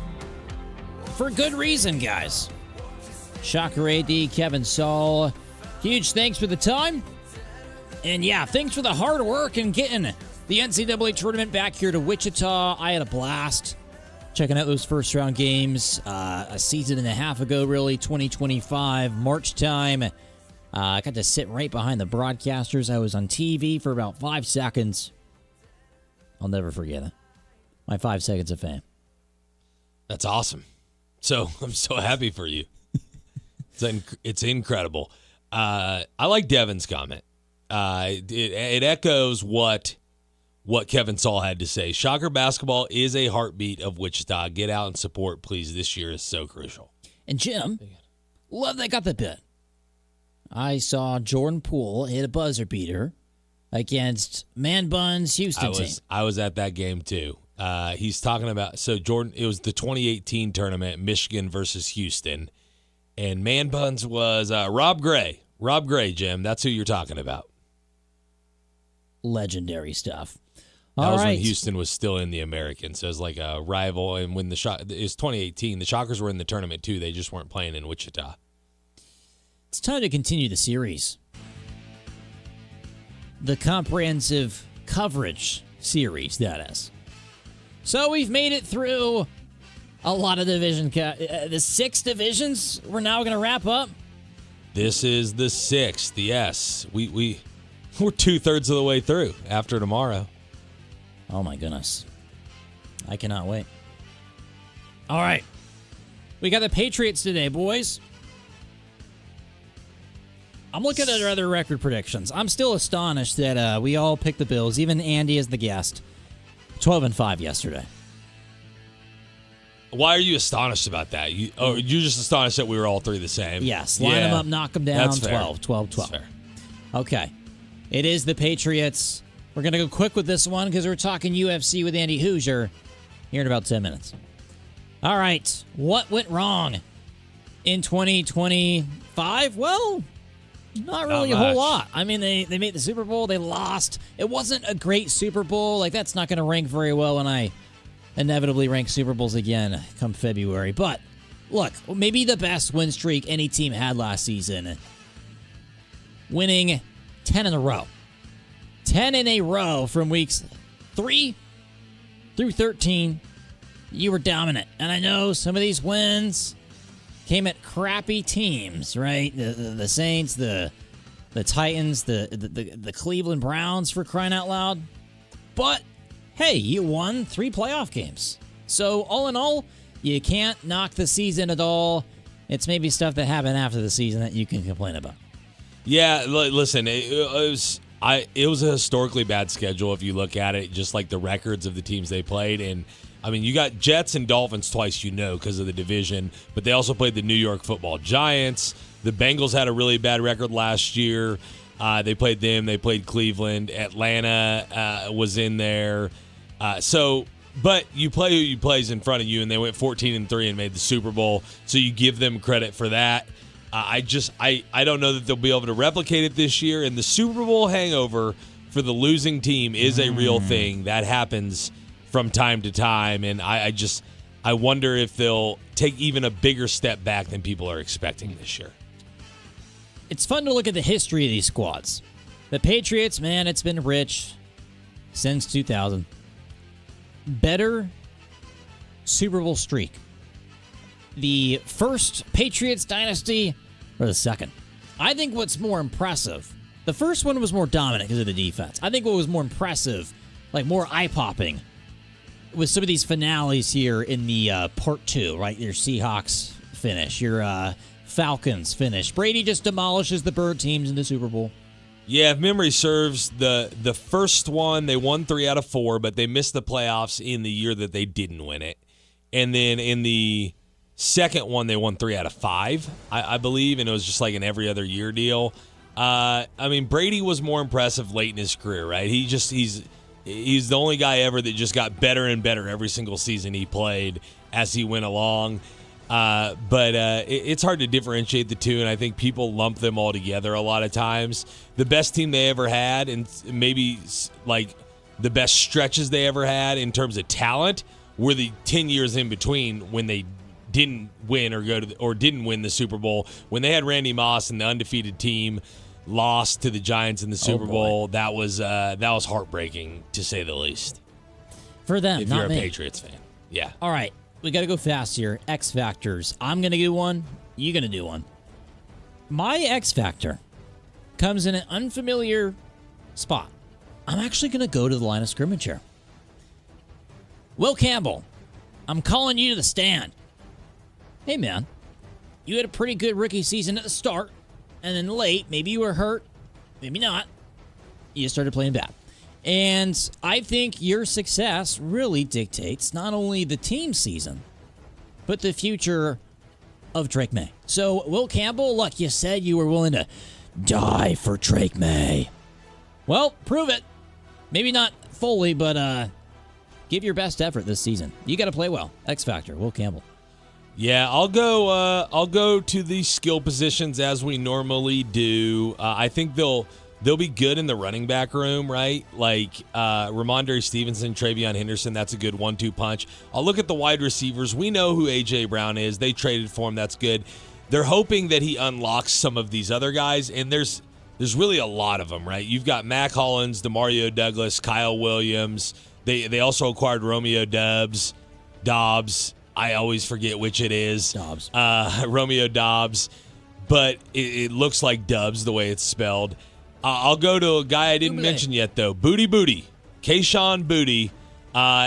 for good reason, guys. Shocker AD, Kevin Saal, huge thanks for the time. And yeah, thanks for the hard work and getting the NCAA tournament back here to Wichita. I had a blast checking out those first-round games a season and a half ago, really, 2025, March time. I got to sit right behind the broadcasters. I was on TV for about 5 seconds. I'll never forget it. My 5 seconds of fame. That's awesome. So I'm so happy for you. It's incredible. I like Devin's comment. It echoes what Kevin Saal had to say. Shocker basketball is a heartbeat of Wichita. Get out and support, please. This year is so crucial. And Jim, love that got the bit. I saw Jordan Poole hit a buzzer beater against Man Bun's Houston team. I was at that game too. He's talking about, so Jordan, it was the 2018 tournament, Michigan versus Houston, and Man Buns was Rob Gray. Rob Gray, Jim, that's who you're talking about. Legendary stuff. That was when Houston was still in the American, so it was like a rival. And when it was 2018, the Shockers were in the tournament too. They just weren't playing in Wichita. It's time to continue the series. The comprehensive coverage series, that is. So we've made it through a lot of division. The 6 divisions we're now going to wrap up. This is the 6th, yes. We're 2/3 of the way through after tomorrow. Oh, my goodness. I cannot wait. All right. We got the Patriots today, boys. I'm looking at our other record predictions. I'm still astonished that we all picked the Bills, even Andy as the guest. 12-5 yesterday. Why are you astonished about that? You're just astonished that we were all three the same. Yes. Line them up, knock them down. That's 12. That's fair. Okay. It is the Patriots. We're going to go quick with this one because we're talking UFC with Andy Hoosier here in about 10 minutes. All right. What went wrong in 2025? Well, not really a whole lot. I mean, they made the Super Bowl. They lost. It wasn't a great Super Bowl. Like, that's not going to rank very well when I inevitably rank Super Bowls again come February. But, look, maybe the best win streak any team had last season. Winning 10 in a row. 10 in a row from weeks 3 through 13. You were dominant. And I know some of these wins came at crappy teams, right? The Saints, the the Titans, the Cleveland Browns, for crying out loud. But, hey, you won 3 playoff games. So, all in all, you can't knock the season at all. It's maybe stuff that happened after the season that you can complain about. Yeah, listen, it was a historically bad schedule if you look at it, just like the records of the teams they played. And, I mean, you got Jets and Dolphins twice, because of the division, but they also played the New York Football Giants. The Bengals had a really bad record last year. They played them. They played Cleveland. Atlanta was in there. But you play who you plays in front of you, and they went 14-3 and made the Super Bowl. So you give them credit for that. I don't know that they'll be able to replicate it this year. And the Super Bowl hangover for the losing team is a real thing that happens from time to time. And I wonder if they'll take even a bigger step back than people are expecting this year. It's fun to look at the history of these squads. The Patriots, man, it's been rich since 2000. Better Super Bowl streak. The first Patriots dynasty or the second? I think what's more impressive, the first one was more dominant because of the defense. I think what was more impressive, like more eye-popping, was some of these finales here in the part 2, right? Your Seahawks finish, your Falcons finish. Brady just demolishes the bird teams in the Super Bowl. Yeah, if memory serves, the first one, they won 3 out of 4, but they missed the playoffs in the year that they didn't win it. And then in the second one, they won 3 out of 5, I believe, and it was just like an every other year deal. I mean, Brady was more impressive late in his career, right? He's the only guy ever that just got better and better every single season he played as he went along. But it's hard to differentiate the two, and I think people lump them all together a lot of times. The best team they ever had, and maybe like the best stretches they ever had in terms of talent, were the 10 years in between when they didn't win or didn't win the Super Bowl. When they had Randy Moss and the undefeated team lost to the Giants in the Super Bowl, that was heartbreaking to say the least. For them, if not you're a me. Patriots fan, yeah. All right. We got to go fast here. X Factors. I'm going to do one. You're going to do one. My X Factor comes in an unfamiliar spot. I'm actually going to go to the line of scrimmage here. Will Campbell, I'm calling you to the stand. Hey, man, you had a pretty good rookie season at the start, and then late, maybe you were hurt, maybe not. You started playing bad. And I think your success really dictates not only the team season, but the future of Drake May. So, Will Campbell, look, you said you were willing to die for Drake May. Well, prove it. Maybe not fully, but give your best effort this season. You got to play well. X Factor, Will Campbell. Yeah, I'll go to the skill positions as we normally do. I think they'll be good in the running back room, right? Like Ramondre Stevenson, Travion Henderson, that's a good 1-2 punch. I'll look at the wide receivers. We know who A.J. Brown is. They traded for him. That's good. They're hoping that he unlocks some of these other guys, and there's really a lot of them, right? You've got Mac Hollins, Demario Douglas, Kyle Williams. They also acquired Romeo Dobbs. I always forget which it is. Romeo Dobbs. But it looks like Dubs the way it's spelled. I'll go to a guy I didn't mention yet, though. Booty. Kayshon Booty.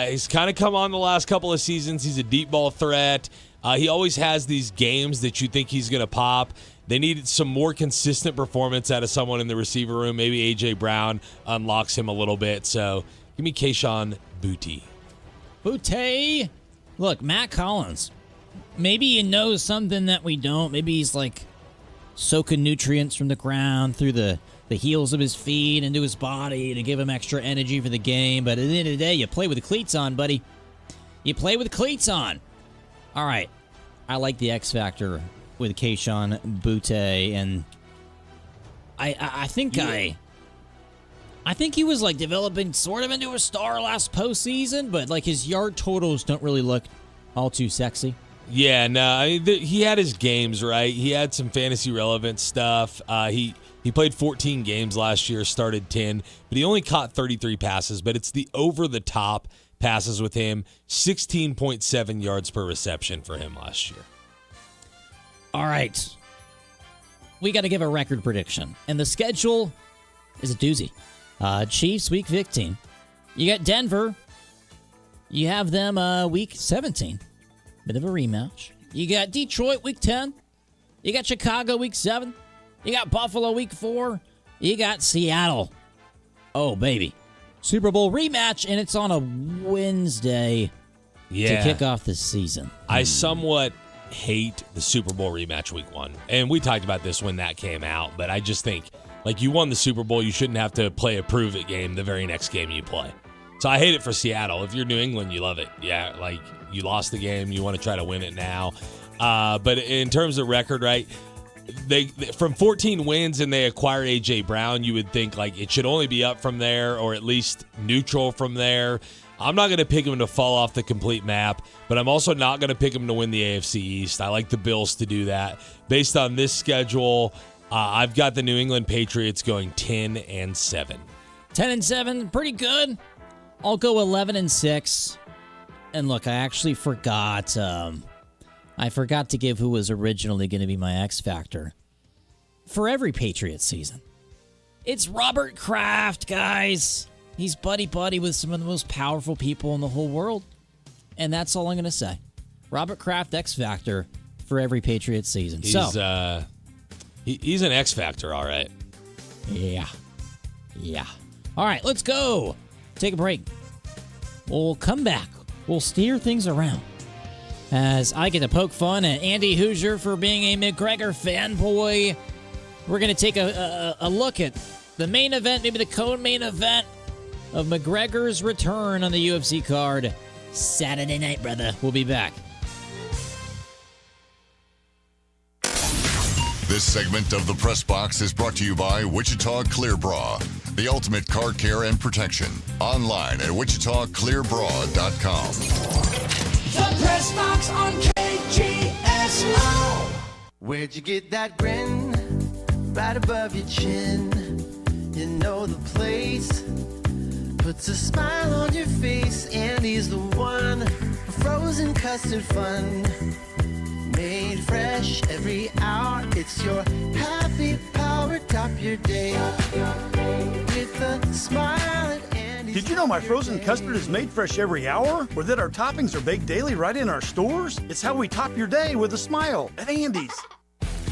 He's kind of come on the last couple of seasons. He's a deep ball threat. He always has these games that you think he's going to pop. They needed some more consistent performance out of someone in the receiver room. Maybe A.J. Brown unlocks him a little bit. So give me Kayshon Booty. Booty. Look, Matt Collins. Maybe he knows something that we don't. Maybe he's like soaking nutrients from the ground through the heels of his feet into his body to give him extra energy for the game. But at the end of the day, you play with the cleats on, buddy. You play with the cleats on. All right. I like the X Factor with Kayshon Boutte, and I think he was like developing sort of into a star last postseason, but like his yard totals don't really look all too sexy. Yeah, no, he had his games, right? He had some fantasy relevant stuff. He played 14 games last year, started 10, but he only caught 33 passes, but it's the over-the-top passes with him, 16.7 yards per reception for him last year. All right. we got to give a record prediction. And the schedule is a doozy. Chiefs, week 15. You got Denver. You have them week 17. Bit of a rematch. You got Detroit, week 10. You got Chicago, week 7. You got Buffalo, week 4. You got Seattle. Oh, baby. Super Bowl rematch, and it's on a Wednesday to kick off the season. I somewhat hate the Super Bowl rematch week 1. And we talked about this when that came out, but I just think, like, you won the Super Bowl, you shouldn't have to play a prove-it game the very next game you play. So I hate it for Seattle. If you're New England, you love it. Yeah, like, you lost the game, you want to try to win it now. But in terms of record, right, they from 14 wins and they acquired A.J. Brown, you would think, like, it should only be up from there or at least neutral from there. I'm not going to pick them to fall off the complete map, but I'm also not going to pick them to win the AFC East. I like the Bills to do that. Based on this schedule, I've got the New England Patriots going 10-7. 10-7, pretty good. I'll go 11-6. And look, I actually forgot. I forgot to give who was originally going to be my X Factor for every Patriots season. It's Robert Kraft, guys. He's buddy-buddy with some of the most powerful people in the whole world. And that's all I'm going to say. Robert Kraft, X Factor for every Patriots season. He's an X Factor, all right. Yeah. All right, let's go. Take a break. We'll come back. We'll steer things around as I get to poke fun at Andy Hoosier for being a McGregor fanboy. We're going to take a look at the main event, maybe the co-main event of McGregor's return on the UFC card Saturday night, brother. We'll be back. This segment of the Press Box is brought to you by Wichita Clear Bra, the ultimate car care and protection. Online at wichitaclearbra.com. The Press Box on KGSO. Where'd you get that grin? Right above your chin. You know the place. Puts a smile on your face. Andy's the one. Frozen custard fun. Made fresh every hour. It's your happy power. Top your day with a smile at Andy's. Did you know my frozen custard is made fresh every hour? Or that our toppings are baked daily right in our stores? It's how we top your day with a smile at Andy's.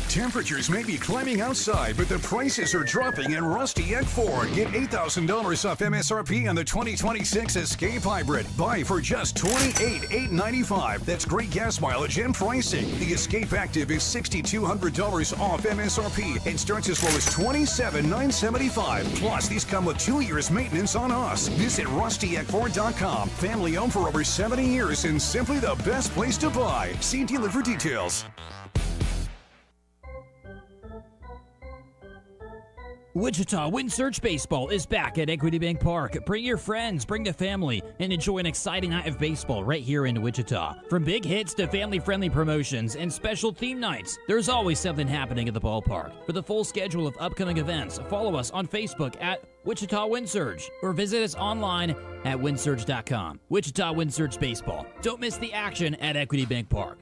Temperatures may be climbing outside, but the prices are dropping at Rusty Egg Ford. Get $8,000 off MSRP on the 2026 Escape Hybrid. Buy for just $28,895. That's great gas mileage and pricing. The Escape Active is $6,200 off MSRP and starts as low as $27,975. Plus, these come with 2 years maintenance on us. Visit RustyEggFord.com. Family owned for over 70 years and simply the best place to buy. See dealer for details. Wichita Wind Surge Baseball is back at Equity Bank Park. Bring your friends, bring the family, and enjoy an exciting night of baseball right here in Wichita. From big hits to family-friendly promotions and special theme nights, there's always something happening at the ballpark. For the full schedule of upcoming events, follow us on Facebook at Wichita Wind Surge or visit us online at windsurge.com. Wichita Wind Surge Baseball. Don't miss the action at Equity Bank Park.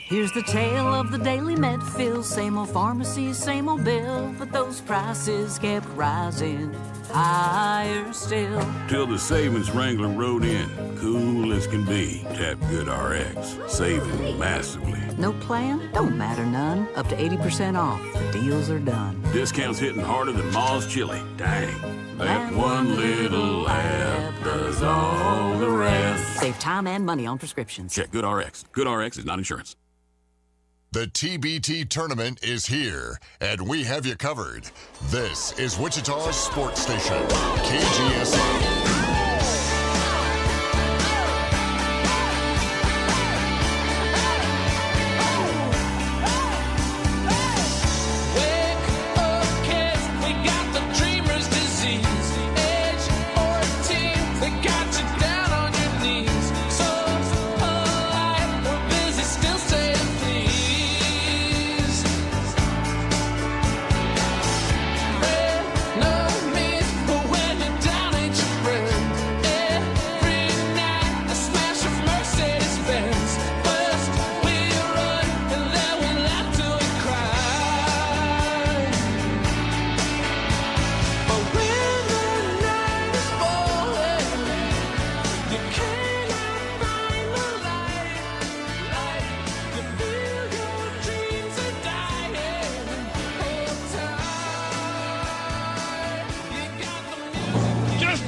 Here's the tale of the daily med fill. Same old pharmacy, same old bill, but those prices kept rising higher still. Till the savings wrangler rode in, cool as can be. Tap Good RX, saving massively. No plan? Don't matter none. Up to 80% off. The deals are done. Discounts hitting harder than Ma's chili. Dang. That one little app does all the rest. Save time and money on prescriptions. Check Good RX. Good RX is not insurance. The TBT tournament is here, and we have you covered. This is Wichita's sports station, KGSO.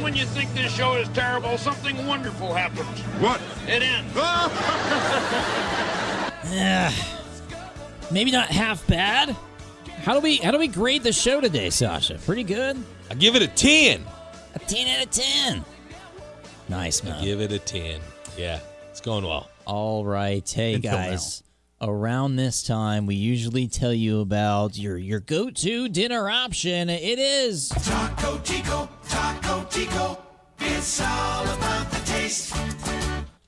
when you think this show is terrible, something wonderful happens. What? It ends. Maybe not half bad. How do we grade the show today, Sasha? Pretty good? I give it a 10. A 10 out of 10. Nice, man. I give it a 10. Yeah, it's going well. All right. Hey, Until guys. Around this time, we usually tell you about your go-to dinner option. It is Taco Tico, Taco Tico. It's all about the taste.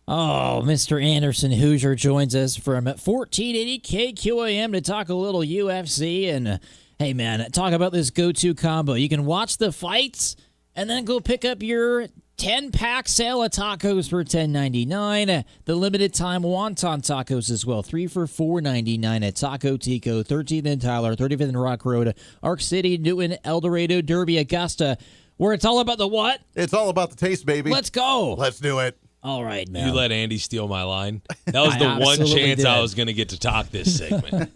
Oh, Mr. Anderson Hoosier joins us from 1480 KQAM to talk a little UFC. And, hey, man, talk about this go-to combo. You can watch the fights and then go pick up your 10-pack Saal of tacos for $10.99. The limited-time wonton tacos as well, 3 for $4.99 at Taco Tico, 13th and Tyler, 35th and Rock Road, Arc City, Newton, El Dorado, Derby, Augusta, where it's all about the what? It's all about the taste, baby. Let's go. Let's do it. All right, man. You let Andy steal my line. That was the one chance I was going to get to talk this segment.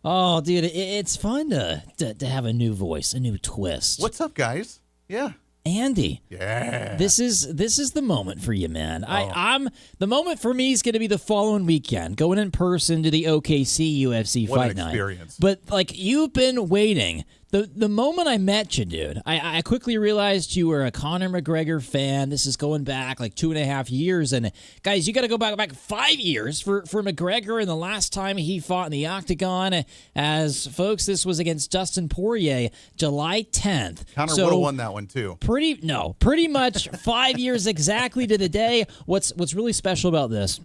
Oh, dude, it's fun to have a new voice, a new twist. What's up, guys? Yeah. Andy. Yeah. This is the moment for you, man. I'm the moment for me is going to be the following weekend, going in person to the OKC UFC What fight an night. experience. But like you've been waiting. The moment I met you, dude, I quickly realized you were a Conor McGregor fan. This is going back like 2.5 years. And guys, you got to go back 5 years for McGregor. And the last time he fought in the octagon, as folks, this was against Dustin Poirier, July 10th. Conor would have won that one too. Pretty much 5 years exactly to the day. What's really special about this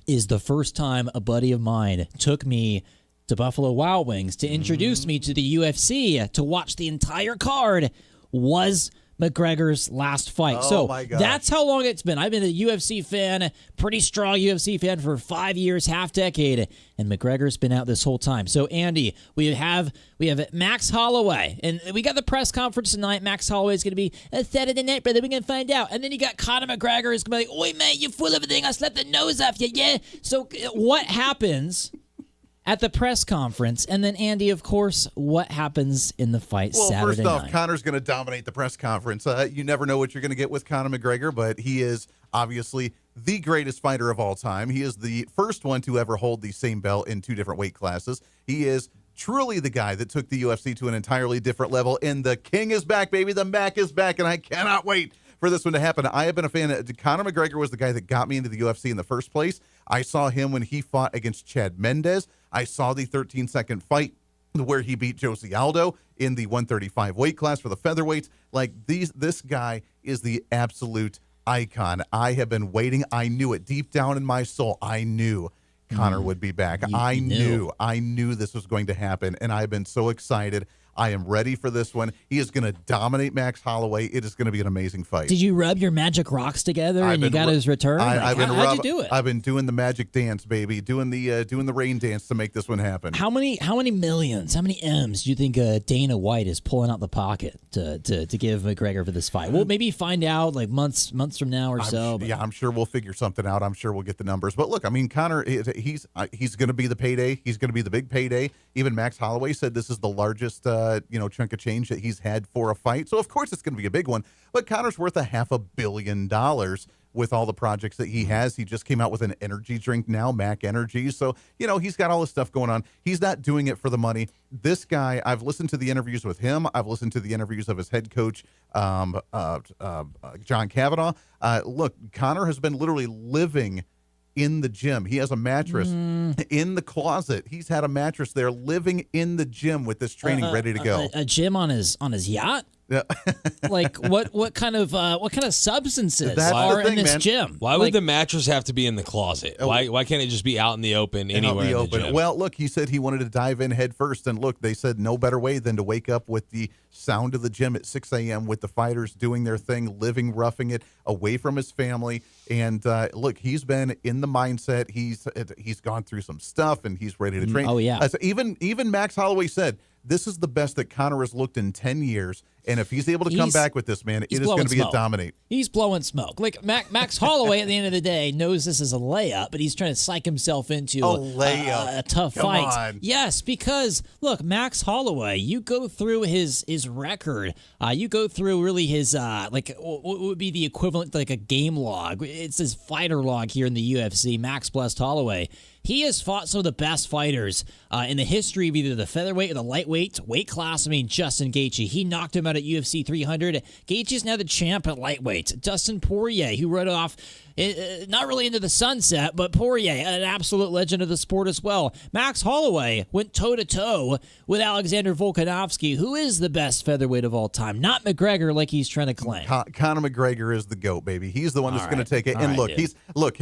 is the first time a buddy of mine took me to Buffalo Wild Wings to introduce me to the UFC to watch the entire card was McGregor's last fight. Oh, my gosh. That's how long it's been. I've been a UFC fan, pretty strong UFC fan for 5 years, half decade, and McGregor's been out this whole time. So, Andy, we have Max Holloway, and we got the press conference tonight. Max Holloway is going to be a Saturday night, brother. We're going to find out. And then you got Conor McGregor is going to be like, oi, mate, you're full of everything. I slapped the nose off you, yeah? So, what happens at the press conference? And then, Andy, of course, what happens in the fight Saturday first off, night? Conor's going to dominate the press conference. You never know what you're going to get with Conor McGregor, but he is obviously the greatest fighter of all time. He is the first one to ever hold the same belt in 2 different weight classes. He is truly the guy that took the UFC to an entirely different level, and the king is back, baby. The Mac is back, and I cannot wait for this one to happen. I have been a fan. Conor McGregor was the guy that got me into the UFC in the first place. I saw him when he fought against Chad Mendez. I saw the 13-second fight where he beat Jose Aldo in the 135 weight class for the featherweights. Like this guy is the absolute icon. I have been waiting. I knew it deep down in my soul. I knew Conor would be back. I knew this was going to happen, and I've been so excited. I am ready for this one. He is going to dominate Max Holloway. It is going to be an amazing fight. Did you rub your magic rocks together and you got his return? How'd you do it? I've been doing the magic dance, baby, doing the rain dance to make this one happen. How many millions, how many M's do you think Dana White is pulling out the pocket to give McGregor for this fight? We'll maybe find out like months from now or so. I'm sure we'll figure something out. I'm sure we'll get the numbers. But look, I mean, Conor, he's going to be the payday. He's going to be the big payday. Even Max Holloway said this is the largest chunk of change that he's had for a fight. So of course it's going to be a big one. But Conor's worth $500 million with all the projects that he has. He just came out with an energy drink now, Mac Energy. So, he's got all this stuff going on. He's not doing it for the money. This guy, I've listened to the interviews with him. I've listened to the interviews of his head coach, John Kavanaugh. Look, Conor has been literally living in the gym. He has a mattress in the closet. He's had a mattress there, living in the gym with this training ready to go. A gym on his yacht? Yeah. Like what kind of substances are in this gym? Why would the mattress have to be in the closet? Why can't it just be out in the open anywhere in the gym? Well, look, he said he wanted to dive in head first, and look, they said no better way than to wake up with the sound of the gym at 6 a.m. with the fighters doing their thing, living, roughing it, away from his family. And look, he's been in the mindset. He's gone through some stuff, and he's ready to train. Oh yeah. So even Max Holloway said this is the best that Conor has looked in 10 years. And if he's able to come back with this, man, it is going to be a dominate. He's blowing smoke. Like Max Holloway at the end of the day knows this is a layup, but he's trying to psych himself into a tough fight. On. Yes, because look, Max Holloway, you go through his record. You go through really his like what would be the equivalent to like a game log. It's his fighter log here in the UFC. Max blessed Holloway. He has fought some of the best fighters in the history of either the featherweight or the lightweight weight class. I mean, Justin Gaethje, he knocked him out at UFC 300. Gaethje is now the champ at lightweight. Dustin Poirier, who rode off not really into the sunset, but Poirier, an absolute legend of the sport as well. Max Holloway went toe-to-toe with Alexander Volkanovski, who is the best featherweight of all time. Not McGregor like he's trying to claim. Conor McGregor is the GOAT, baby. He's the one that's going to take it. All And right, look,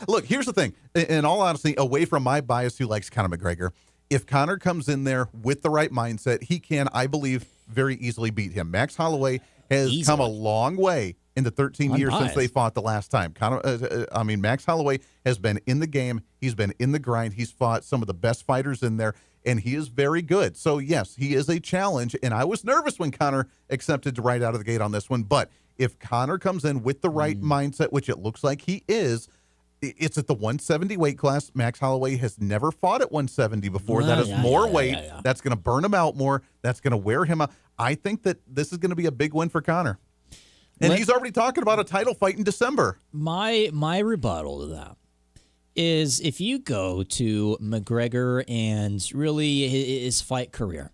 look, here's the thing. In all honesty, away from my bias who likes Conor McGregor, if Conor comes in there with the right mindset, he can, I believe, very easily beat him. Max Holloway has come a long way in the 13 years since they fought the last time. Max Holloway has been in the game. He's been in the grind. He's fought some of the best fighters in there, and he is very good. So, yes, he is a challenge, and I was nervous when Conor accepted to right out of the gate on this one. But if Conor comes in with the right mindset, which it looks like he is, it's at the 170 weight class. Max Holloway has never fought at 170 before. That is more weight. That's going to burn him out more. That's going to wear him out. I think that this is going to be a big win for Conor. And he's already talking about a title fight in December. My rebuttal to that is if you go to McGregor and really his fight career.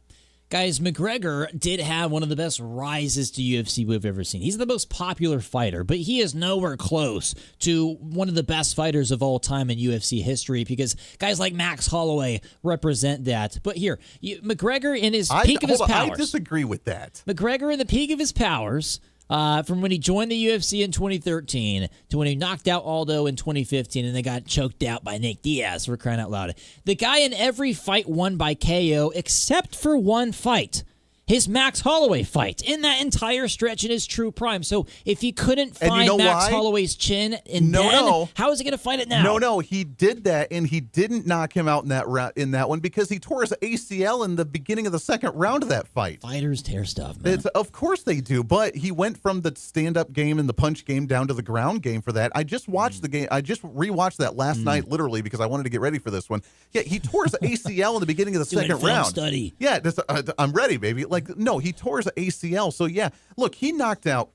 Guys, McGregor did have one of the best rises to UFC we've ever seen. He's the most popular fighter, but he is nowhere close to one of the best fighters of all time in UFC history because guys like Max Holloway represent that. But here, McGregor in his peak of his powers. I disagree with that. McGregor in the peak of his powers, from when he joined the UFC in 2013 to when he knocked out Aldo in 2015 and they got choked out by Nick Diaz, for crying out loud. The guy in every fight won by KO except for one fight. His Max Holloway fight in that entire stretch in his true prime. So if he couldn't find Max Holloway's chin how is he going to find it now? No, he did that, and he didn't knock him out in that one because he tore his ACL in the beginning of the second round of that fight. Fighters tear stuff, man. Of course they do, but he went from the stand-up game and the punch game down to the ground game for that. I just watched the game. I just rewatched that last night, literally, because I wanted to get ready for this one. Yeah, he tore his ACL in the beginning of the second round. Study. Yeah, I'm ready, baby. No, he tore his ACL. So, yeah, look, he knocked out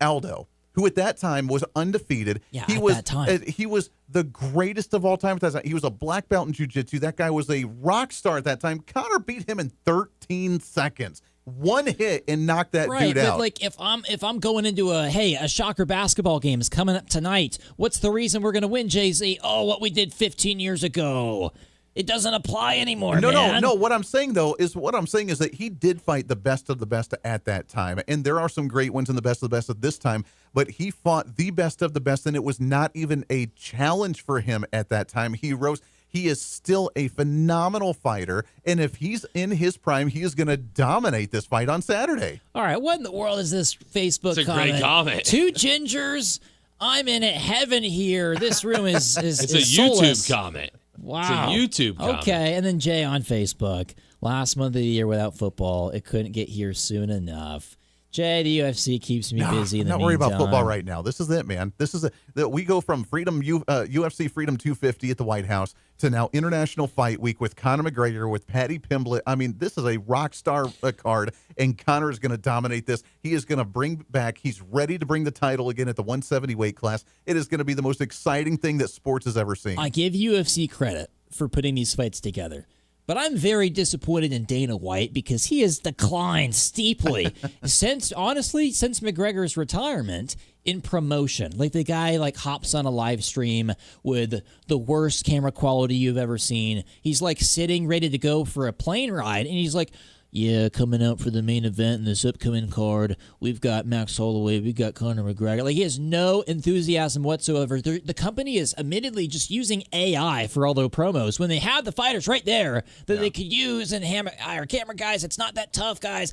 Aldo, who at that time was undefeated. Yeah, he was the greatest of all time at that time. He was a black belt in jiu-jitsu. That guy was a rock star at that time. Conor beat him in 13 seconds. One hit and knocked that dude out. But like if I'm going into a shocker basketball game is coming up tonight, what's the reason we're going to win, Jay-Z? Oh, what we did 15 years ago. It doesn't apply anymore, man. No. What I'm saying is that he did fight the best of the best at that time. And there are some great ones in the best of the best at this time. But he fought the best of the best, and it was not even a challenge for him at that time. He rose. He is still a phenomenal fighter. And if he's in his prime, he is going to dominate this fight on Saturday. All right. What in the world is this Facebook it's a great comment. Two gingers. I'm in heaven here. This room is It's a soulless. YouTube comment. Wow. It's a YouTube comment. Okay, and then Jay on Facebook. Last month of the year without football, it couldn't get here soon enough. Jay, the UFC keeps me busy in the meantime. I'm not worried about football right now. This is it, man. This is it. We go from UFC Freedom 250 at the White House to now International Fight Week with Conor McGregor, with Paddy Pimblett. I mean, this is a rock star card, and Conor is going to dominate this. He is going to bring back, he's ready to bring the title again at the 170 weight class. It is going to be the most exciting thing that sports has ever seen. I give UFC credit for putting these fights together. But I'm very disappointed in Dana White because he has declined steeply since McGregor's retirement in promotion. Like the guy hops on a live stream with the worst camera quality you've ever seen. He's sitting ready to go for a plane ride, and he's like, yeah, coming out for the main event in this upcoming card, we've got Max Holloway, we've got Conor McGregor. He has no enthusiasm whatsoever. The company is admittedly just using AI for all their promos when they have the fighters right there that they could use and hire camera guys. It's not that tough, guys.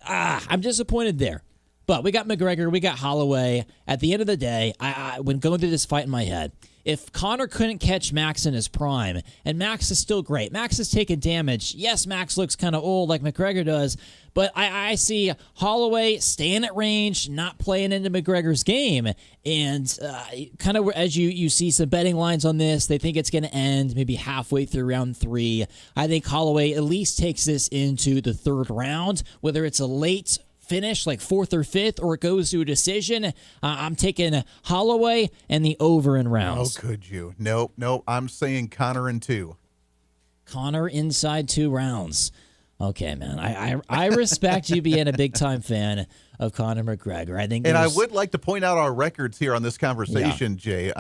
I'm disappointed there. But we got McGregor, we got Holloway. At the end of the day, I when going through this fight in my head, if Conor couldn't catch Max in his prime, and Max is still great, Max has taken damage. Yes, Max looks kind of old like McGregor does, but I see Holloway staying at range, not playing into McGregor's game. And kind of as you see some betting lines on this, they think it's going to end maybe halfway through round 3. I think Holloway at least takes this into the 3rd round, whether it's a late finish like 4th or 5th or it goes to a decision. I'm taking Holloway and the over in rounds. Oh, could you? Nope. I'm saying Conor in 2. Conor inside 2 rounds. Okay, man. I respect you being a big-time fan of Conor McGregor. I think, and I would like to point out our records here on this conversation, Jay.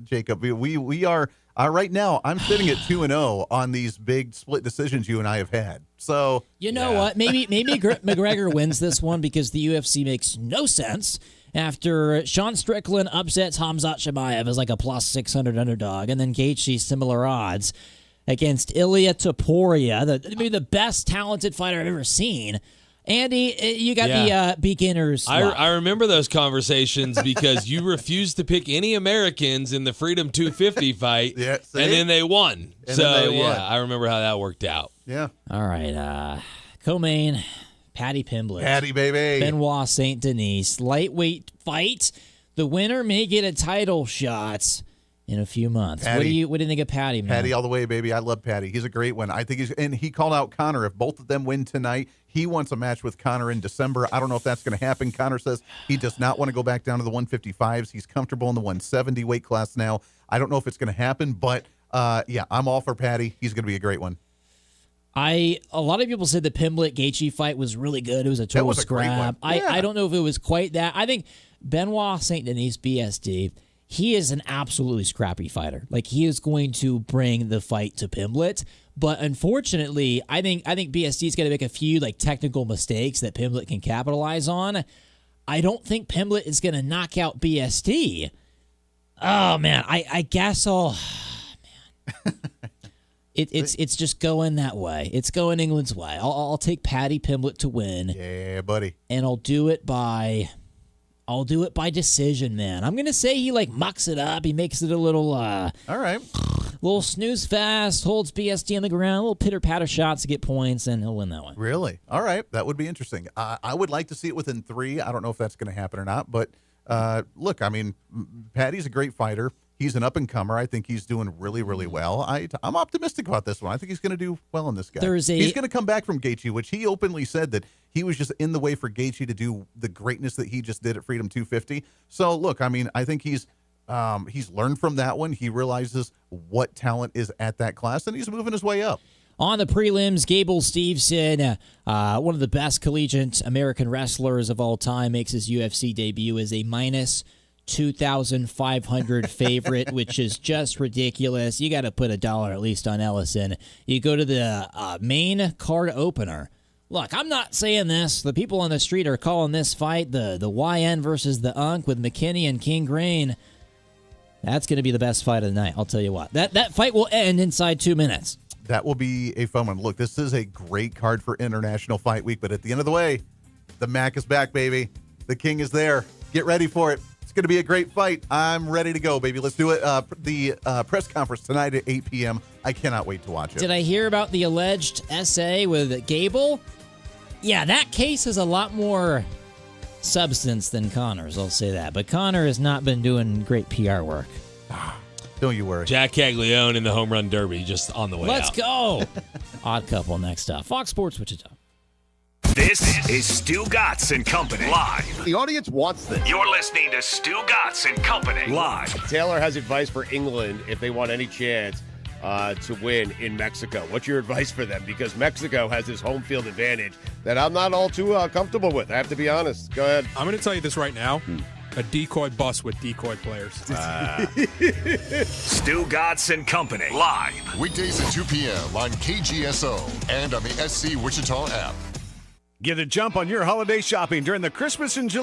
Jacob. We are right now. I'm sitting at 2-0 on these big split decisions you and I have had. So you know what? Maybe McGregor wins this one because the UFC makes no sense. After Sean Strickland upsets Khamzat Chimaev as like a plus 600 underdog, and then Gaethje similar odds against Ilia Topuria, maybe the best talented fighter I've ever seen. Andy, you got the beginners. I remember those conversations because you refused to pick any Americans in the Freedom 250 fight, and then they won. I remember how that worked out. Yeah. All right. Co-main, Paddy Pimblett. Paddy, baby. Benoit St. Denis. Lightweight fight. The winner may get a title shot in a few months. What do you think of Paddy, man? Paddy all the way, baby. I love Paddy. He's a great one. I think and he called out Conor. If both of them win tonight, he wants a match with Conor in December. I don't know if that's going to happen. Conor says he does not want to go back down to the 155s. He's comfortable in the 170 weight class now. I don't know if it's going to happen, but I'm all for Paddy. He's going to be a great one. A lot of people said the Pimblett-Gaethje fight was really good. It was a total scrap. I don't know if it was quite that. I think Benoit St. Denis, BSD, he is an absolutely scrappy fighter. Like, he is going to bring the fight to Pimblett. But unfortunately, I think BSD is going to make a few like technical mistakes that Pimblett can capitalize on. I don't think Pimblett is going to knock out BSD. Oh man, I guess I'll. It's just going that way. It's going England's way. I'll take Paddy Pimblett to win. Yeah, buddy. And I'll do it by decision, man. I'm gonna say he like mucks it up. He makes it a little all right. Little snooze fast, holds BSD on the ground, little pitter patter shots to get points, and he'll win that one. Really? All right, that would be interesting. I would like to see it within 3. I don't know if that's going to happen or not, but look, I mean, Paddy's a great fighter. He's an up-and-comer. I think he's doing really, really well. I'm optimistic about this one. I think he's going to do well in this guy. He's going to come back from Gaethje, which he openly said that he was just in the way for Gaethje to do the greatness that he just did at Freedom 250. So, look, I mean, I think he's learned from that one. He realizes what talent is at that class, and he's moving his way up. On the prelims, Gable Steveson, one of the best collegiate American wrestlers of all time, makes his UFC debut as a minus 2,500 favorite, which is just ridiculous. You got to put $1 at least on Ellison. You go to the main card opener. Look, I'm not saying this. The people on the street are calling this fight the YN versus the Unk with McKinney and King Green. That's going to be the best fight of the night. I'll tell you what. That fight will end inside 2 minutes. That will be a fun one. Look, this is a great card for International Fight Week, but at the end of the way, the Mac is back, baby. The King is there. Get ready for it. It's going to be a great fight. I'm ready to go, baby. Let's do it. The press conference tonight at 8 p.m. I cannot wait to watch it. Did I hear about the alleged essay with Gable? Yeah, that case has a lot more substance than Conor's, I'll say that. But Conor has not been doing great PR work. Don't you worry. Jack Caglione in the home run derby just on the way Let's out. go. Odd Couple next up. Fox Sports Wichita. This is Stu Gatz and Company live. The audience wants this. You're listening to Stu Gatz and Company live. Taylor has advice for England if they want any chance to win in Mexico. What's your advice for them? Because Mexico has this home field advantage that I'm not all too comfortable with. I have to be honest. Go ahead. I'm going to tell you this right now. A decoy bus with decoy players. Stu Gatz and Company live. Weekdays at 2 p.m. on KGSO and on the SC Wichita app. Get a jump on your holiday shopping during the Christmas and July